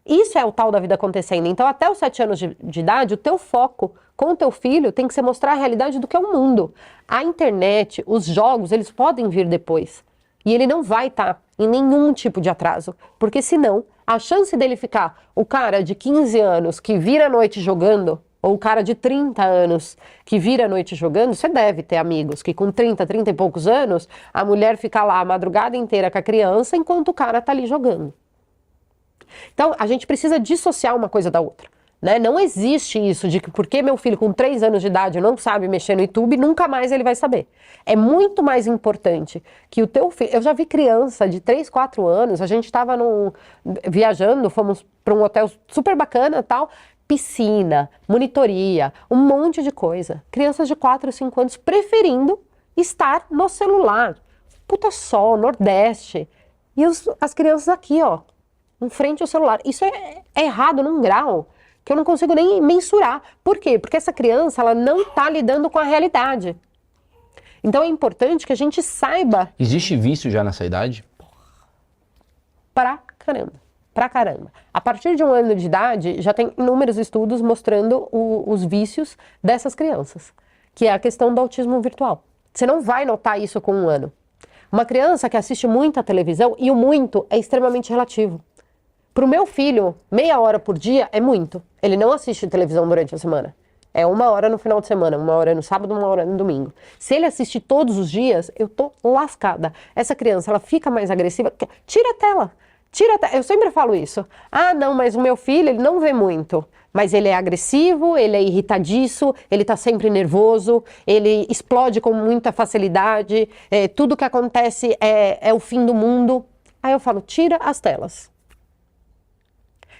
Isso é o tal da vida acontecendo. Então, até os 7 anos de idade, o teu foco com o teu filho tem que ser mostrar a realidade do que é o mundo. A internet, os jogos, eles podem vir depois. E ele não vai estar em nenhum tipo de atraso. Porque senão, a chance dele ficar o cara de 15 anos que vira a noite jogando, ou o cara de 30 anos que vira a noite jogando, você deve ter amigos que com 30 e poucos anos, a mulher fica lá a madrugada inteira com a criança enquanto o cara tá ali jogando. Então, a gente precisa dissociar uma coisa da outra, né? Não existe isso de que porque meu filho com 3 anos de idade não sabe mexer no YouTube, nunca mais ele vai saber. É muito mais importante que o teu filho... Eu já vi criança de 3, 4 anos, a gente estava viajando, fomos para um hotel super bacana e tal, piscina, monitoria, um monte de coisa. Crianças de 4, 5 anos preferindo estar no celular. Puta sol, Nordeste. E as crianças aqui, ó, em frente ao celular. Isso é errado num grau que eu não consigo nem mensurar. Por quê? Porque essa criança, ela não está lidando com a realidade. Então é importante que a gente saiba... Existe vício já nessa idade? Pra caramba. Pra caramba. A partir de 1 ano de idade, já tem inúmeros estudos mostrando os vícios dessas crianças, que é a questão do autismo virtual. Você não vai notar isso com 1 ano. Uma criança que assiste muita televisão, e o muito é extremamente relativo. Para o meu filho, meia hora por dia é muito. Ele não assiste televisão durante a semana. É 1 hora no final de semana, 1 hora no sábado, 1 hora no domingo. Se ele assistir todos os dias, eu tô lascada. Essa criança, ela fica mais agressiva. Tira a tela. Eu sempre falo isso. Ah, não, mas o meu filho, ele não vê muito. Mas ele é agressivo, ele é irritadiço, ele tá sempre nervoso, ele explode com muita facilidade, tudo que acontece é o fim do mundo. Aí eu falo, tira as telas.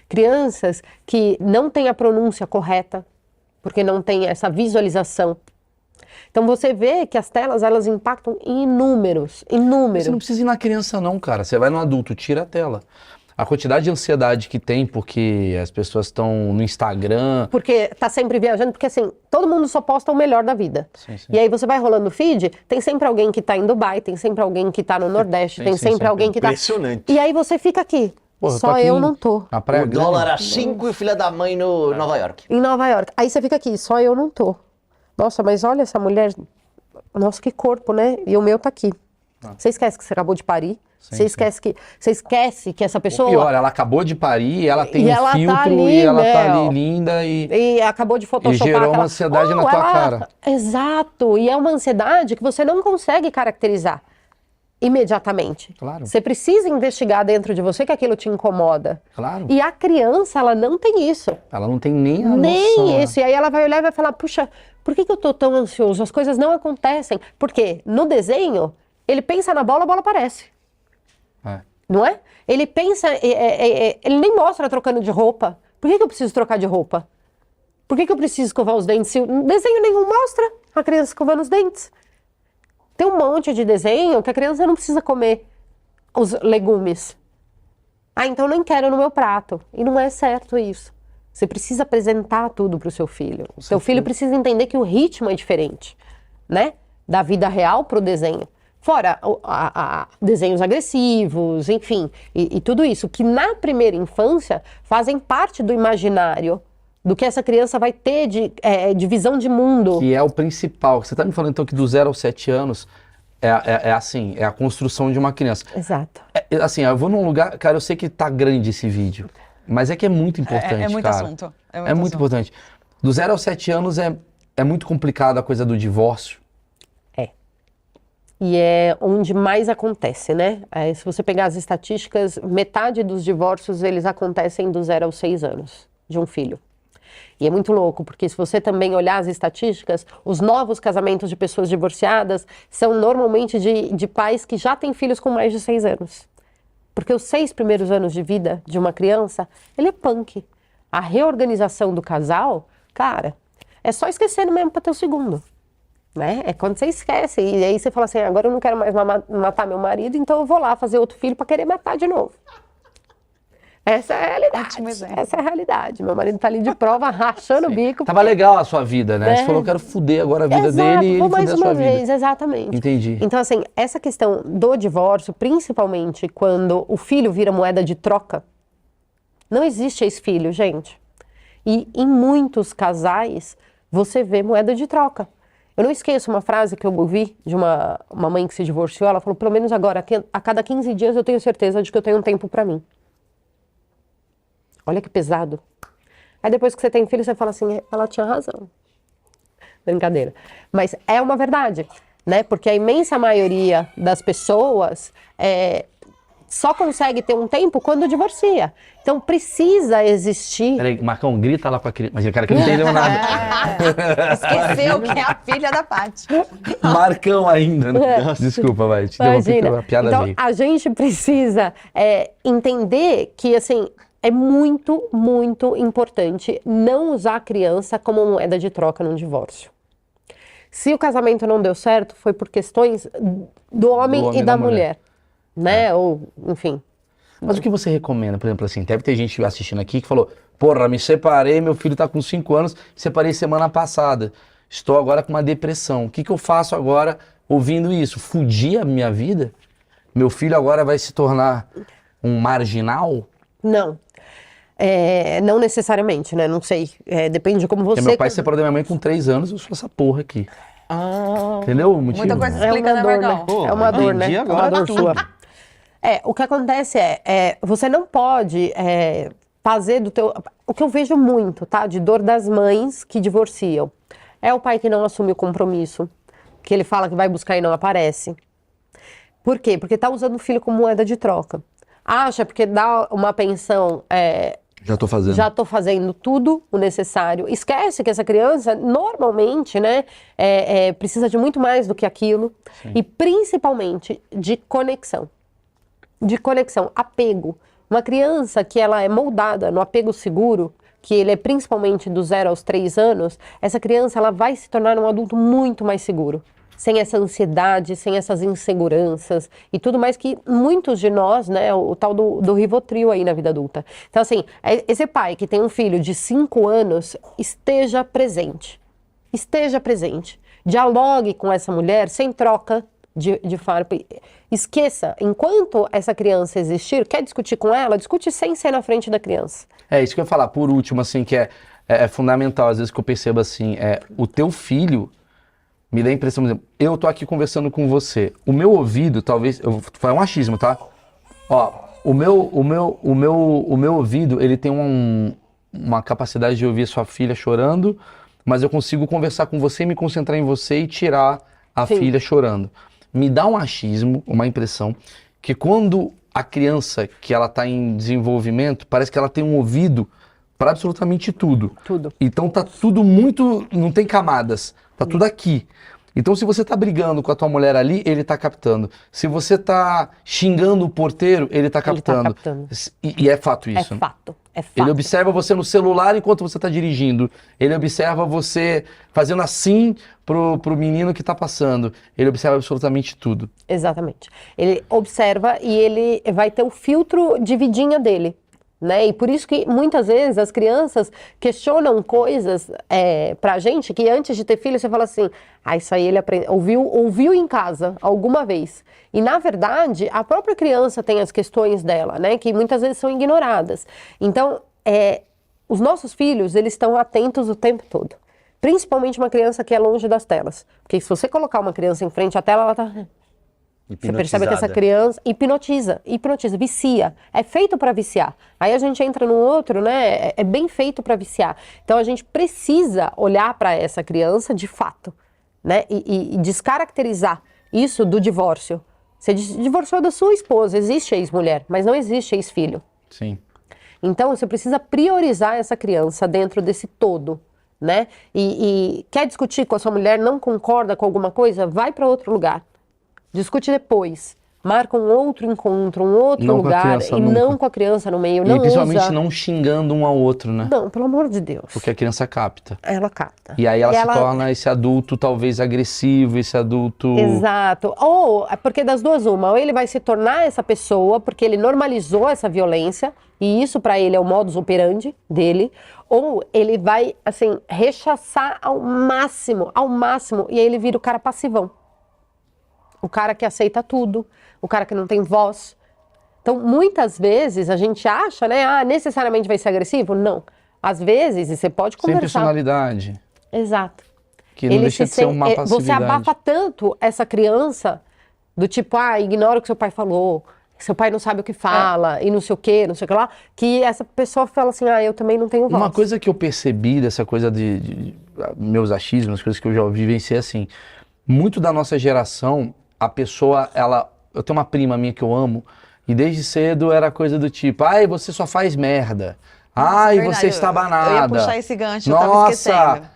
Crianças que não têm a pronúncia correta, porque não tem essa visualização. Então você vê que as telas, elas impactam em inúmeros. Você não precisa ir na criança não, cara. Você vai no adulto, tira a tela. A quantidade de ansiedade que tem porque as pessoas estão no Instagram... Porque tá sempre viajando, porque assim, todo mundo só posta o melhor da vida. Sim, sim. E aí você vai rolando o feed, tem sempre alguém que tá em Dubai, tem sempre alguém que tá no Nordeste, tem sempre alguém que tá... Impressionante. E aí você fica aqui. Porra, Só eu não tô. Na Praia O dólar Grande. a 5 e filha da mãe no Nova York. Em Nova York. Aí você fica aqui, só eu não tô. Nossa, mas olha essa mulher. Nossa, que corpo, né? E o meu tá aqui. Você esquece que você acabou de parir. Você esquece que essa pessoa... Ou pior, ela acabou de parir, ela tem E um ela tá filtro ali, e ela tá Mel. ali linda E acabou de photoshopar. E gerou aquela... uma ansiedade na tua cara. Exato. E é uma ansiedade que você não consegue caracterizar imediatamente. Claro. Você precisa investigar dentro de você que aquilo te incomoda. Claro. E a criança, ela não tem isso. Ela não tem nem a noção. Nem isso. E aí ela vai olhar e vai falar, puxa, por que eu tô tão ansioso? As coisas não acontecem. Porque no desenho, ele pensa na bola, a bola aparece. É. Não é? Ele pensa, ele nem mostra trocando de roupa. Por que eu preciso trocar de roupa? Por que eu preciso escovar os dentes? Desenho nenhum mostra a criança escovando os dentes. Tem um monte de desenho que a criança não precisa comer os legumes. Ah, então nem quero no meu prato. E não é certo isso. Você precisa apresentar tudo para o seu filho. Seu filho precisa entender que o ritmo é diferente, né? Da vida real para o desenho. Fora desenhos agressivos, enfim, e tudo isso, que na primeira infância fazem parte do imaginário do que essa criança vai ter de visão de mundo. Que é o principal. Você tá me falando então que do 0 aos 7 anos assim, é a construção de uma criança. Exato. Assim, eu vou num lugar, cara, eu sei que tá grande esse vídeo, mas é que é muito importante, É muito cara. assunto. É muito importante. Do 0 aos 7 anos é muito complicado a coisa do divórcio. E é onde mais acontece, né? Se você pegar as estatísticas, metade dos divórcios, eles acontecem do 0 aos 6 anos de um filho. E é muito louco, porque se você também olhar as estatísticas, os novos casamentos de pessoas divorciadas são normalmente de pais que já têm filhos com mais de 6 anos. Porque os 6 primeiros anos de vida de uma criança, ele é punk. A reorganização do casal, cara, é só esquecendo mesmo para ter o segundo. Né? É quando você esquece, e aí você fala assim, agora eu não quero mais matar meu marido, então eu vou lá fazer outro filho para querer matar de novo. Essa é a realidade. Ótimo exemplo. Essa é a realidade. Meu marido tá ali de prova, rachando o bico. Tava legal a sua vida, né? É. Você falou, eu quero fuder agora a vida Exato, dele e ele vou fuder mais a sua uma vida. vez, exatamente. Entendi. Então, assim, essa questão do divórcio, principalmente quando o filho vira moeda de troca, não existe ex-filho, gente. E em muitos casais, você vê moeda de troca. Eu não esqueço uma frase que eu ouvi de uma mãe que se divorciou. Ela falou, pelo menos agora, a cada 15 dias eu tenho certeza de que eu tenho um tempo pra mim. Olha que pesado. Aí depois que você tem filho, você fala assim, ela tinha razão. Brincadeira. Mas é uma verdade, né? Porque a imensa maioria das pessoas só consegue ter um tempo quando divorcia. Então precisa existir... Peraí, Marcão, grita lá com a criança. Mas o cara que não entendeu nada. Esqueceu que é a filha da Paty. Marcão ainda, né? Desculpa, vai. Te interrompi, Imagina. a piada Então, veio. a gente precisa entender que, assim, é muito, muito importante não usar a criança como moeda de troca num divórcio. Se o casamento não deu certo, foi por questões do homem e da mulher. Né? Ou, enfim. Mas o que você recomenda, por exemplo, assim, deve ter gente assistindo aqui que falou, porra, me separei, meu filho tá com 5 anos, separei semana passada, estou agora com uma depressão, o que eu faço agora ouvindo isso? Fudi a minha vida? Meu filho agora vai se tornar um marginal? Não. Não necessariamente, né? Não sei. Depende de como você... Porque meu pai se separou da minha mãe com 3 anos, eu sou essa porra aqui. Entendeu o motivo? Muita coisa É explica, uma né, dor, né? Marcão? Pô, É uma dor, né? entendi É agora uma dor tudo. sua. O que acontece você não pode fazer do teu... O que eu vejo muito, tá? De dor das mães que divorciam. É o pai que não assume o compromisso, que ele fala que vai buscar e não aparece. Por quê? Porque tá usando o filho como moeda de troca. Acha porque dá uma pensão... Já tô fazendo. Já estou fazendo tudo o necessário. Esquece que essa criança, normalmente, né, precisa de muito mais do que aquilo. Sim. E principalmente de conexão. De conexão, apego. Uma criança que ela é moldada no apego seguro, que ele é principalmente do 0 aos 3 anos, essa criança ela vai se tornar um adulto muito mais seguro. Sem essa ansiedade, sem essas inseguranças e tudo mais que muitos de nós, né, o tal do Rivotril aí na vida adulta. Então, assim, esse pai que tem um filho de 5 anos, esteja presente. Esteja presente. Dialogue com essa mulher sem troca de farpa. Esqueça, enquanto essa criança existir, quer discutir com ela, discute sem ser na frente da criança. É isso que eu ia falar, por último, assim, que é fundamental, às vezes que eu percebo assim, o teu filho... Me dá a impressão, por exemplo, eu tô aqui conversando com você. O meu ouvido, talvez, foi um achismo, tá? Ó, o meu ouvido, ele tem uma capacidade de ouvir sua filha chorando, mas eu consigo conversar com você, me concentrar em você e tirar a filha chorando. Me dá um achismo, uma impressão, que quando a criança, que ela tá em desenvolvimento, parece que ela tem um ouvido para absolutamente tudo. Tudo. Então tá tudo muito, não tem camadas, tá tudo aqui. Então se você tá brigando com a tua mulher ali, ele tá captando. Se você tá xingando o porteiro, ele tá captando. Ele tá captando. E é fato isso. É fato. Ele observa você no celular enquanto você tá dirigindo. Ele observa você fazendo assim pro menino que tá passando. Ele observa absolutamente tudo. Exatamente. Ele observa e ele vai ter o filtro de vidinha dele. né? E por isso que muitas vezes as crianças questionam coisas pra gente que antes de ter filho você fala assim, isso aí ele ouviu em casa alguma vez. E na verdade a própria criança tem as questões dela, né? Que muitas vezes são ignoradas. Então, os nossos filhos, eles estão atentos o tempo todo. Principalmente uma criança que é longe das telas. Porque se você colocar uma criança em frente à tela, ela tá... Você percebe que essa criança hipnotiza, vicia. É feito para viciar. Aí a gente entra no outro, né? É bem feito para viciar. Então a gente precisa olhar para essa criança de fato, né? E descaracterizar isso do divórcio. Você divorciou da sua esposa, existe ex-mulher, mas não existe ex-filho. Sim. Então você precisa priorizar essa criança dentro desse todo, né? E quer discutir com a sua mulher, não concorda com alguma coisa, vai para outro lugar. Discute depois. Marca um outro encontro, um outro Não lugar e não com a criança no meio. E principalmente não xingando um ao outro, né? Não, pelo amor de Deus. Porque a criança capta. Ela capta. E aí ela se torna esse adulto talvez agressivo, esse adulto... Exato. Ou, porque das duas uma, ou ele vai se tornar essa pessoa porque ele normalizou essa violência e isso pra ele é o modus operandi dele, ou ele vai, assim, rechaçar ao máximo, e aí ele vira o cara passivão. O cara que aceita tudo, o cara que não tem voz. Então, muitas vezes, a gente acha, né, necessariamente vai ser agressivo? Não. Às vezes, e você pode conversar... Sem personalidade. Exato. Que não deixa de ser uma passividade. Você abafa tanto essa criança, do tipo, ignora o que seu pai falou, seu pai não sabe o que fala, e não sei o que lá, que essa pessoa fala assim, eu também não tenho voz. Uma coisa que eu percebi dessa coisa de meus achismos, coisas que eu já vivenciei, assim, muito da nossa geração... A pessoa, eu tenho uma prima minha que eu amo, e desde cedo era coisa do tipo, você só faz merda. Você está banada. Eu ia puxar esse gancho, eu tava esquecendo.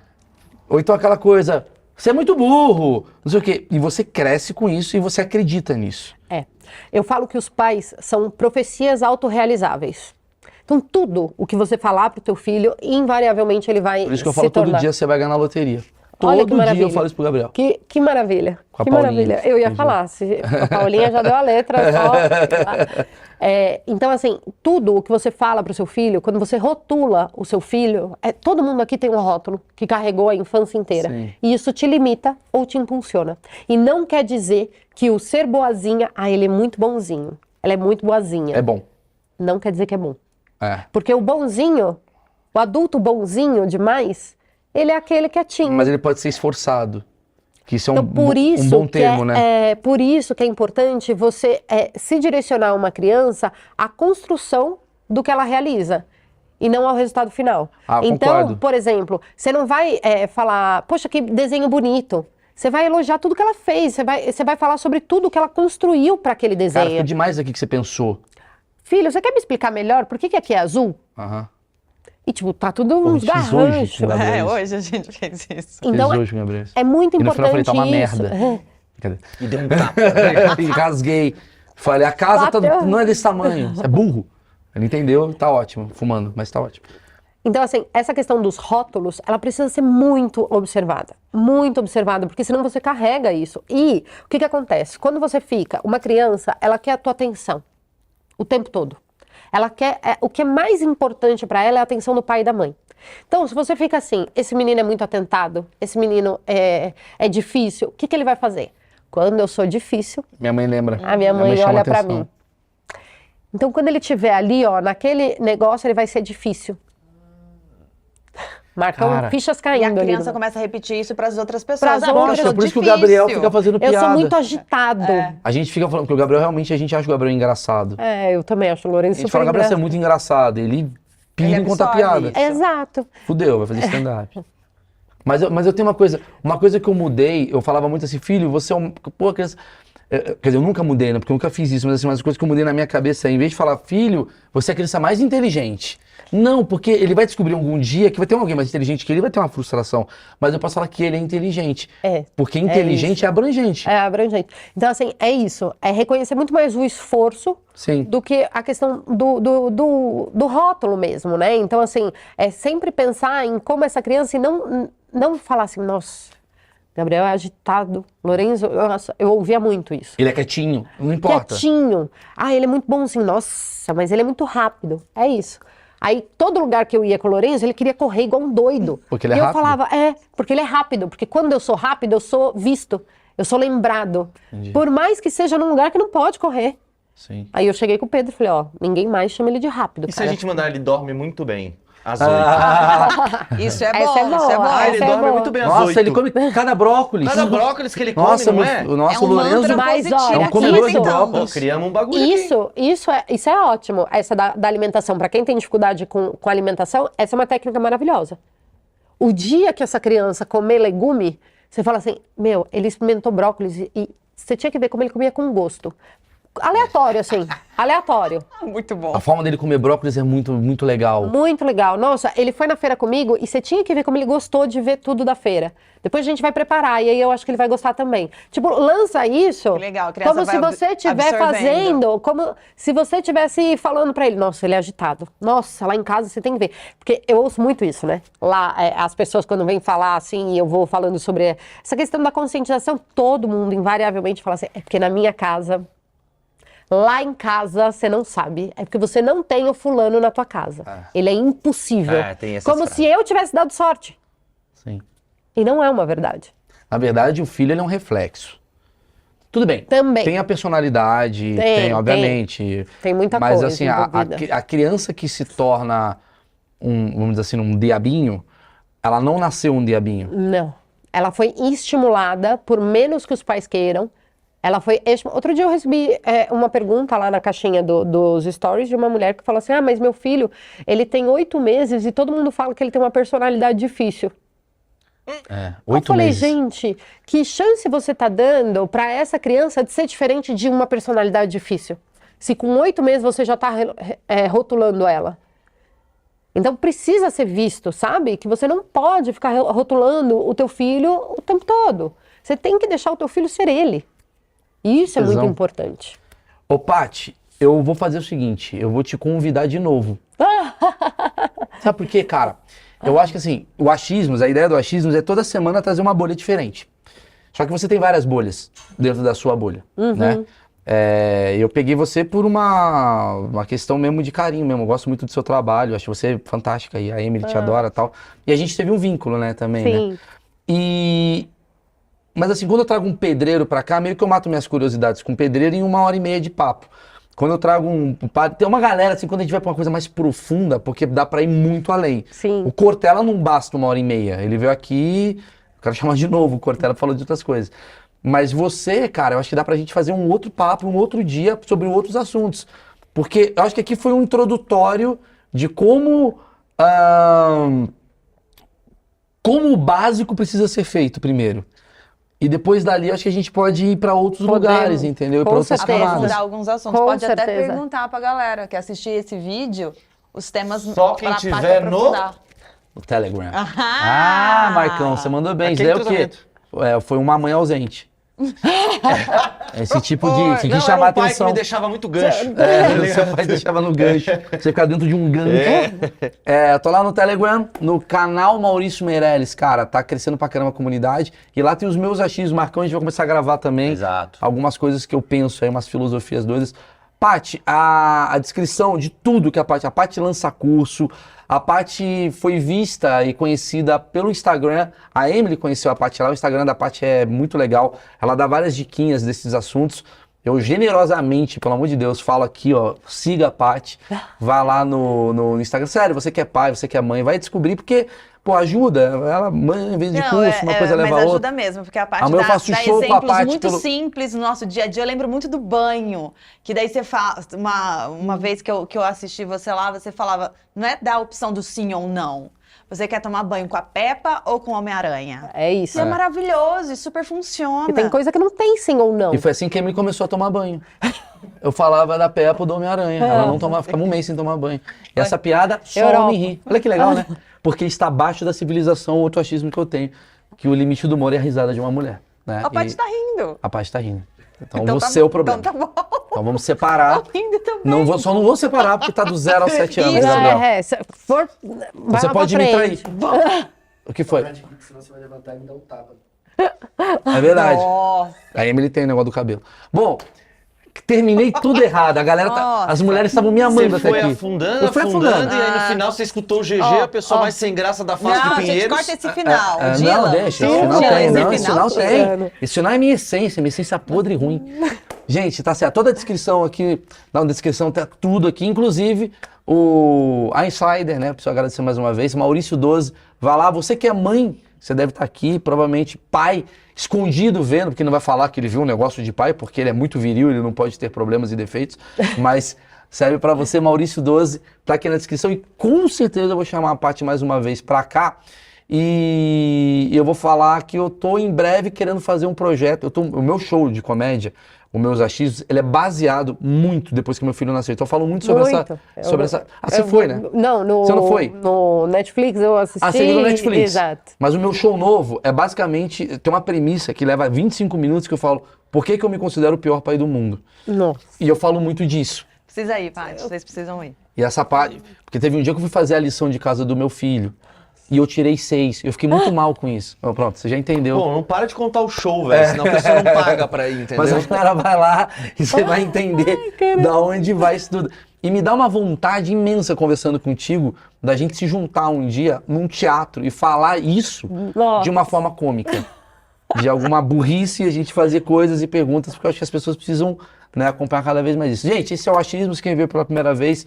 Ou então aquela coisa, você é muito burro, não sei o quê. E você cresce com isso e você acredita nisso. Eu falo que os pais são profecias autorrealizáveis. Então tudo o que você falar pro teu filho, invariavelmente ele vai se tornar. Por isso que eu falo todo dia você vai ganhar na loteria. Olha Todo dia eu falo isso pro Gabriel. Que maravilha. Com a que Paulinha. maravilha. Eu ia falar, a Paulinha já deu a letra. Então, assim, tudo o que você fala pro seu filho, quando você rotula o seu filho, todo mundo aqui tem um rótulo que carregou a infância inteira. Sim. E isso te limita ou te impulsiona. E não quer dizer que o ser boazinha, ele é muito bonzinho. Ela é muito boazinha. É bom. Não quer dizer que é bom. Porque o bonzinho, o adulto bonzinho demais... Ele é aquele quietinho. Mas ele pode ser esforçado. Que isso é então, um bom termo, né? Por isso que é importante você se direcionar uma criança à construção do que ela realiza. E não ao resultado final. Então, concordo. por exemplo, você não vai falar, poxa, que desenho bonito. Você vai elogiar tudo que ela fez. Você vai falar sobre tudo que ela construiu para aquele desenho. Cara, foi demais aqui que você pensou. Filho, você quer me explicar melhor por que aqui é azul? E, tipo, tá tudo uns garranchos. Hoje a gente fez isso. Então, é muito importante isso. E no final eu falei, tá uma merda. E deu um tapa. E rasguei. Falei, a casa não é desse tamanho. Você é burro. Ele entendeu, tá ótimo. Fumando, mas tá ótimo. Então, assim, essa questão dos rótulos, ela precisa ser muito observada. Muito observada, porque senão você carrega isso. E o que acontece? Quando você fica, uma criança, ela quer a tua atenção o tempo todo. Ela quer, o que é mais importante para ela é a atenção do pai e da mãe. Então, se você fica assim, esse menino é muito atentado, esse menino é difícil, o que ele vai fazer? Quando eu sou difícil... Minha mãe lembra. A minha mãe olha para mim. Então, quando ele estiver ali, naquele negócio, ele vai ser difícil. Marcam fichas caindo. E a criança começa a repetir isso para as outras pessoas. Nossa, por isso que o Gabriel fica fazendo piada. Eu sou muito agitado. A gente fica falando que o Gabriel realmente, a gente acha o Gabriel engraçado. Eu também acho o Lourenço super A gente fala, Gabriel, você é muito engraçado. Ele pira e conta piada. Exato. Fudeu, vai fazer stand-up. Mas eu tenho uma coisa que eu mudei, eu falava muito assim, filho, você é criança... Quer dizer, eu nunca mudei, né? Porque eu nunca fiz isso, mas assim, uma coisa que eu mudei na minha cabeça, em vez de falar, filho, você é a criança mais inteligente. Não, porque ele vai descobrir algum dia que vai ter alguém mais inteligente que ele, vai ter uma frustração. Mas eu posso falar que ele é inteligente. Porque inteligente é abrangente. É abrangente. Então, assim, é isso. É reconhecer muito mais o esforço do que a questão do rótulo mesmo, né? Então, assim, é sempre pensar em como essa criança e não falar assim, nossa, Gabriel é agitado. Lorenzo, nossa, eu ouvia muito isso. Ele é quietinho, não importa. Quietinho. Ah, ele é muito bonzinho. Nossa, mas ele é muito rápido. É isso. Aí, todo lugar que eu ia com o Lorenzo, ele queria correr igual um doido. Porque ele é e eu rápido? falava, porque ele é rápido. Porque quando eu sou rápido, eu sou visto. Eu sou lembrado. Entendi. Por mais que seja num lugar que não pode correr. Sim. Aí eu cheguei com o Pedro e falei, ó, ninguém mais chama ele de rápido, E se cara. a gente mandar, ele dorme muito bem. Às 8. Isso é bom, Essa é isso é boa. bom. Ah, ele essa é dorme boa. muito bem às 8. Nossa, ele come cada brócolis. Cada brócolis que ele come, Nossa, não é? o nosso É um Lorenzo... mantra Mas, positivo. olha, É um comedor de Então, brócolis. Pô, criamos um bagulho aqui. Isso é ótimo, essa da alimentação. Pra quem tem dificuldade com alimentação, essa é uma técnica maravilhosa. O dia que essa criança comer legume, você fala assim, meu, ele experimentou brócolis e você tinha que ver como ele comia com gosto. Aleatório, assim, aleatório. Muito bom. A forma dele comer brócolis é muito, muito legal. Muito legal. Nossa, ele foi na feira comigo e você tinha que ver como ele gostou de ver tudo da feira. Depois a gente vai preparar e aí eu acho que ele vai gostar também. Tipo, lança isso Que legal, a criança como se vai você estivesse absorvendo. fazendo, como se você estivesse falando pra ele, nossa, ele é agitado. Nossa, lá em casa você tem que ver. Porque eu ouço muito isso, né? Lá, as pessoas quando vêm falar assim, e eu vou falando sobre essa questão da conscientização, todo mundo invariavelmente fala assim, é porque na minha casa... Lá em casa, você não sabe. É porque você não tem o fulano na tua casa. Ele é impossível. Tem essas Como frases. se eu tivesse dado sorte. Sim. E não é uma verdade. Na verdade, o filho ele é um reflexo. Tudo bem. Também. Tem a personalidade, Tem, obviamente. Tem muita mas coisa assim, envolvida. a criança que se torna vamos dizer assim, um diabinho, ela não nasceu um diabinho. Não. Ela foi estimulada por menos que os pais queiram. Ela foi... Outro dia eu recebi uma pergunta lá na caixinha dos stories de uma mulher que falou assim, mas meu filho, ele tem 8 meses e todo mundo fala que ele tem uma personalidade difícil. É, Eu 8 falei, meses. gente, que chance você tá dando pra essa criança de ser diferente de uma personalidade difícil? Se com 8 meses você já tá rotulando ela. Então precisa ser visto, sabe? Que você não pode ficar rotulando o teu filho o tempo todo. Você tem que deixar o teu filho ser ele. E isso é muito Tesão. importante. Ô, Paty, eu vou fazer o seguinte, eu vou te convidar de novo. Sabe por quê, cara? Eu acho que assim, a ideia do achismos é toda semana trazer uma bolha diferente. Só que você tem várias bolhas dentro da sua bolha, né? Eu peguei você por uma questão mesmo de carinho mesmo. Eu gosto muito do seu trabalho, acho você fantástica e a Emily te adora e tal. E a gente teve um vínculo, né, também, Sim. né? Mas assim, quando eu trago um pedreiro pra cá, meio que eu mato minhas curiosidades com pedreiro em 1h30 de papo. Quando eu trago tem uma galera, assim, quando a gente vai pra uma coisa mais profunda, porque dá pra ir muito além. Sim. O Cortella não basta 1h30. Ele veio aqui, eu quero chamar de novo, o Cortella falou de outras coisas. Mas você, cara, eu acho que dá pra gente fazer um outro papo, um outro dia sobre outros assuntos. Porque eu acho que aqui foi um introdutório de como o básico precisa ser feito primeiro. E depois dali, acho que a gente pode ir pra outros lugares, entendeu? E Com pra outras certeza. camadas. Aprofundar alguns assuntos. Com Pode até certeza. perguntar pra galera que assistir esse vídeo, os temas Só quem pra tiver no- aprofundar. O Telegram. Ah! Marcão, você mandou bem. Isso Aquele daí é o quê? tratamento. Foi uma mãe ausente. Esse tipo de... Você Não, quis chamar era um pai atenção. que me deixava muito gancho. Seu pai deixava no gancho. Você ficar dentro de um gancho. Eu tô lá no Telegram, no canal Maurício Meirelles, cara. Tá crescendo pra caramba a comunidade. E lá tem os meus achismos, Marcão. A gente vai começar a gravar também. Exato. Algumas coisas que eu penso aí, umas filosofias doidas. Paty, a descrição de tudo que a Paty lança curso, a Paty foi vista e conhecida pelo Instagram, a Emily conheceu a Paty lá, o Instagram da Paty é muito legal, ela dá várias diquinhas desses assuntos. Eu generosamente, pelo amor de Deus, falo aqui, ó, siga a Paty, vá lá no Instagram. Sério, você que é pai, você que é mãe, vai descobrir, porque, pô, ajuda. Ela, mãe, em vez de curso, uma coisa leva a mas outra. ajuda mesmo, porque a parte Amanhã eu faço dá show com a exemplos Paty muito pelo- simples no nosso dia a dia. Eu lembro muito do banho, que daí você fala, uma vez que eu assisti você lá, você falava, não é dar a opção do sim ou não. Você quer tomar banho com a Peppa ou com o Homem-Aranha? É isso. E é maravilhoso, e super funciona. E tem coisa que não tem sim ou não. E foi assim que a Emily começou a tomar banho. Eu falava da Peppa do Homem-Aranha. Ela não tomava, ficava um mês sem tomar banho. E essa piada só Europa. me ri. Olha que legal, né? Porque está abaixo da civilização, outro achismo que eu tenho. Que o limite do humor é a risada de uma mulher. Né? A Paty E tá rindo. a Paty tá rindo. Então, Então você é o problema. Então tá bom. Então vamos separar. Tô rindo também. Só não vou separar porque tá do 0 aos 7 anos, Isso, Gabriel. Se for, vai Você lá pode pra me trair. frente. O que foi? Senão você vai levantar e me dar um tapa. É verdade. Nossa. A Emily tem o negócio do cabelo. Bom, terminei tudo errado. A galera as mulheres estavam me amando Você até foi aqui. afundando, Eu fui afundando, e aí no final você escutou o GG, a pessoa mais sem graça da face Não, de gente, Pinheiros. corta esse final. Não, Dylan. deixa. Esse Dylan, final tem, não. esse Esse final tem. tem. Esse final é minha essência podre e ruim. Gente, tá certo. Toda a descrição aqui, na descrição tá tudo aqui, inclusive a Insider, né? Preciso agradecer mais uma vez. Maurício 12, vai lá. Você que é mãe, você deve estar aqui, provavelmente pai, escondido vendo, porque não vai falar que ele viu um negócio de pai, porque ele é muito viril, ele não pode ter problemas e defeitos, mas serve pra você, Maurício 12, tá aqui na descrição e com certeza eu vou chamar a Paty mais uma vez pra cá e eu vou falar que eu tô em breve querendo fazer um projeto, o meu show de comédia, os meus achismos, ele é baseado muito depois que meu filho nasceu, então eu falo muito sobre essa... Ah, você foi, né? Não, Você não foi? No Netflix eu assisti. Ah, você viu no Netflix. Exato. Mas o meu show novo é basicamente, tem uma premissa que leva 25 minutos que eu falo, por que eu me considero o pior pai do mundo? Nossa. E eu falo muito disso. Precisa ir, Paty. Vocês precisam ir. E essa parte, porque teve um dia que eu fui fazer a lição de casa do meu filho e eu tirei 6. Eu fiquei muito mal com isso. Oh, pronto, você já entendeu. Bom, não para de contar o show, velho, senão a pessoa não paga pra ir, entendeu? Mas a galera vai lá e você vai entender da onde vai isso tudo. E me dá uma vontade imensa conversando contigo da gente se juntar um dia num teatro e falar isso de uma forma cômica. De alguma burrice, a gente fazer coisas e perguntas, porque eu acho que as pessoas precisam, né, acompanhar cada vez mais isso. Gente, esse é o Achismos, quem veio pela primeira vez,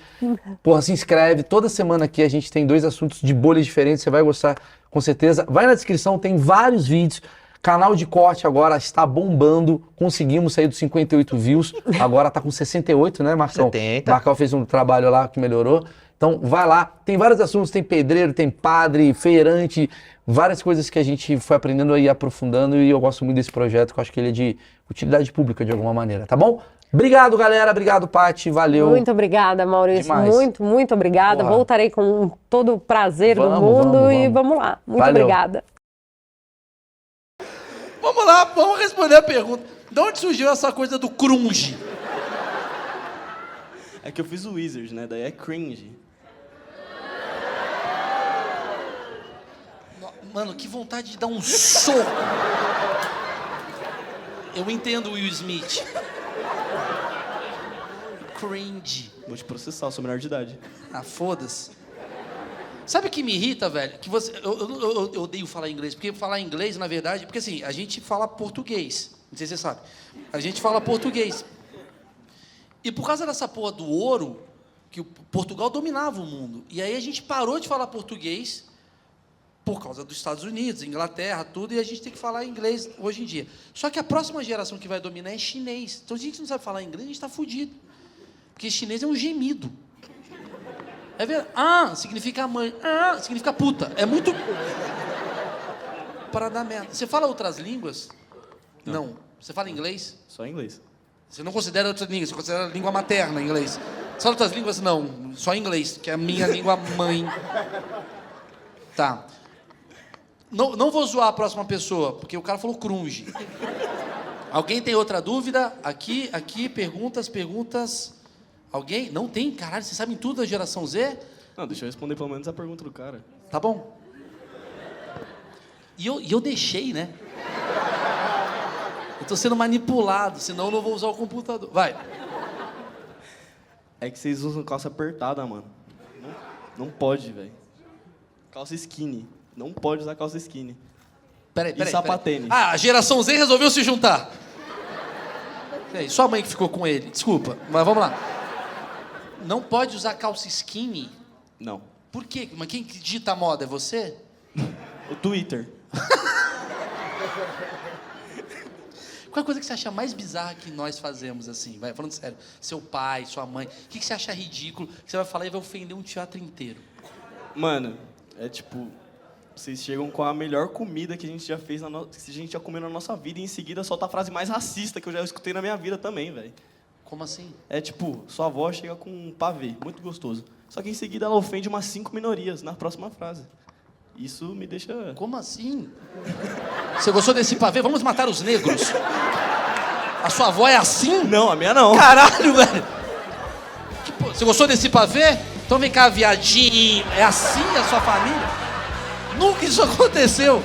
porra, se inscreve. Toda semana aqui a gente tem 2 assuntos de bolhas diferentes, você vai gostar com certeza. Vai na descrição, tem vários vídeos. Canal de corte agora está bombando, conseguimos sair dos 58 views, agora tá com 68, né, Marcão? 70. Marcão fez um trabalho lá que melhorou. Então vai lá, tem vários assuntos, tem pedreiro, tem padre, feirante, várias coisas que a gente foi aprendendo e aprofundando e eu gosto muito desse projeto, que eu acho que ele é de utilidade pública de alguma maneira, tá bom? Obrigado, galera, obrigado, Paty, valeu. Muito obrigada, Maurício, Demais. muito obrigada. Porra. Voltarei com todo o prazer do Vamos, mundo e vamos. vamos lá. Muito Valeu. obrigada. Vamos lá, vamos responder a pergunta. De onde surgiu essa coisa do crunge? É que eu fiz o Wizards, né? Daí é cringe. Mano, que vontade de dar um soco. Eu entendo o Will Smith. Cringe. Vou te processar, eu sou menor de idade. Ah, foda-se. Sabe o que me irrita, velho? Que você, eu odeio falar inglês, porque falar inglês, na verdade... Porque assim, a gente fala português. Não sei se você sabe. A gente fala português. E por causa dessa porra do ouro, que Portugal dominava o mundo. E aí a gente parou de falar português por causa dos Estados Unidos, Inglaterra, tudo, e a gente tem que falar inglês hoje em dia. Só que a próxima geração que vai dominar é chinês. Então, se a gente não sabe falar inglês, a gente está fudido. Porque chinês é um gemido. É verdade. Ah, significa mãe. Ah, significa puta. É muito... para dar merda. Você fala outras línguas? Não. Você fala inglês? Só inglês. Você não considera outras línguas, você considera a língua materna, inglês. Você fala outras línguas? Não. Só inglês, que é a minha língua mãe. Tá. Não vou zoar a próxima pessoa, porque o cara falou crunge. Alguém tem outra dúvida? Aqui, perguntas. Alguém? Não tem? Caralho, vocês sabem tudo da geração Z? Não, deixa eu responder pelo menos a pergunta do cara. Tá bom. E eu deixei, né? Eu tô sendo manipulado, senão eu não vou usar o computador. Vai. É que vocês usam calça apertada, mano. Não pode, velho. Calça skinny. Não pode usar calça skinny. Peraí. E sapatênis. Ah, a geração Z resolveu se juntar. Ei, sua mãe que ficou com ele. Desculpa, mas vamos lá. Não pode usar calça skinny? Não. Por quê? Mas quem que dita a moda? É você? O Twitter. Qual é a coisa que você acha mais bizarra que nós fazemos, assim? Vai, falando sério. Seu pai, sua mãe. O que você acha ridículo que você vai falar e vai ofender um teatro inteiro? Mano, é tipo... Vocês chegam com a melhor comida que a gente já fez, que a gente já comeu na nossa vida, e em seguida solta a frase mais racista que eu já escutei na minha vida também, velho. Como assim? É tipo, sua avó chega com um pavê, muito gostoso. Só que em seguida ela ofende umas 5 minorias na próxima frase. Isso me deixa... Como assim? Você gostou desse pavê? Vamos matar os negros. A sua avó é assim? Não, a minha não. Caralho, velho. Você gostou desse pavê? Então vem cá, viadinho. É assim a sua família? Nunca isso aconteceu.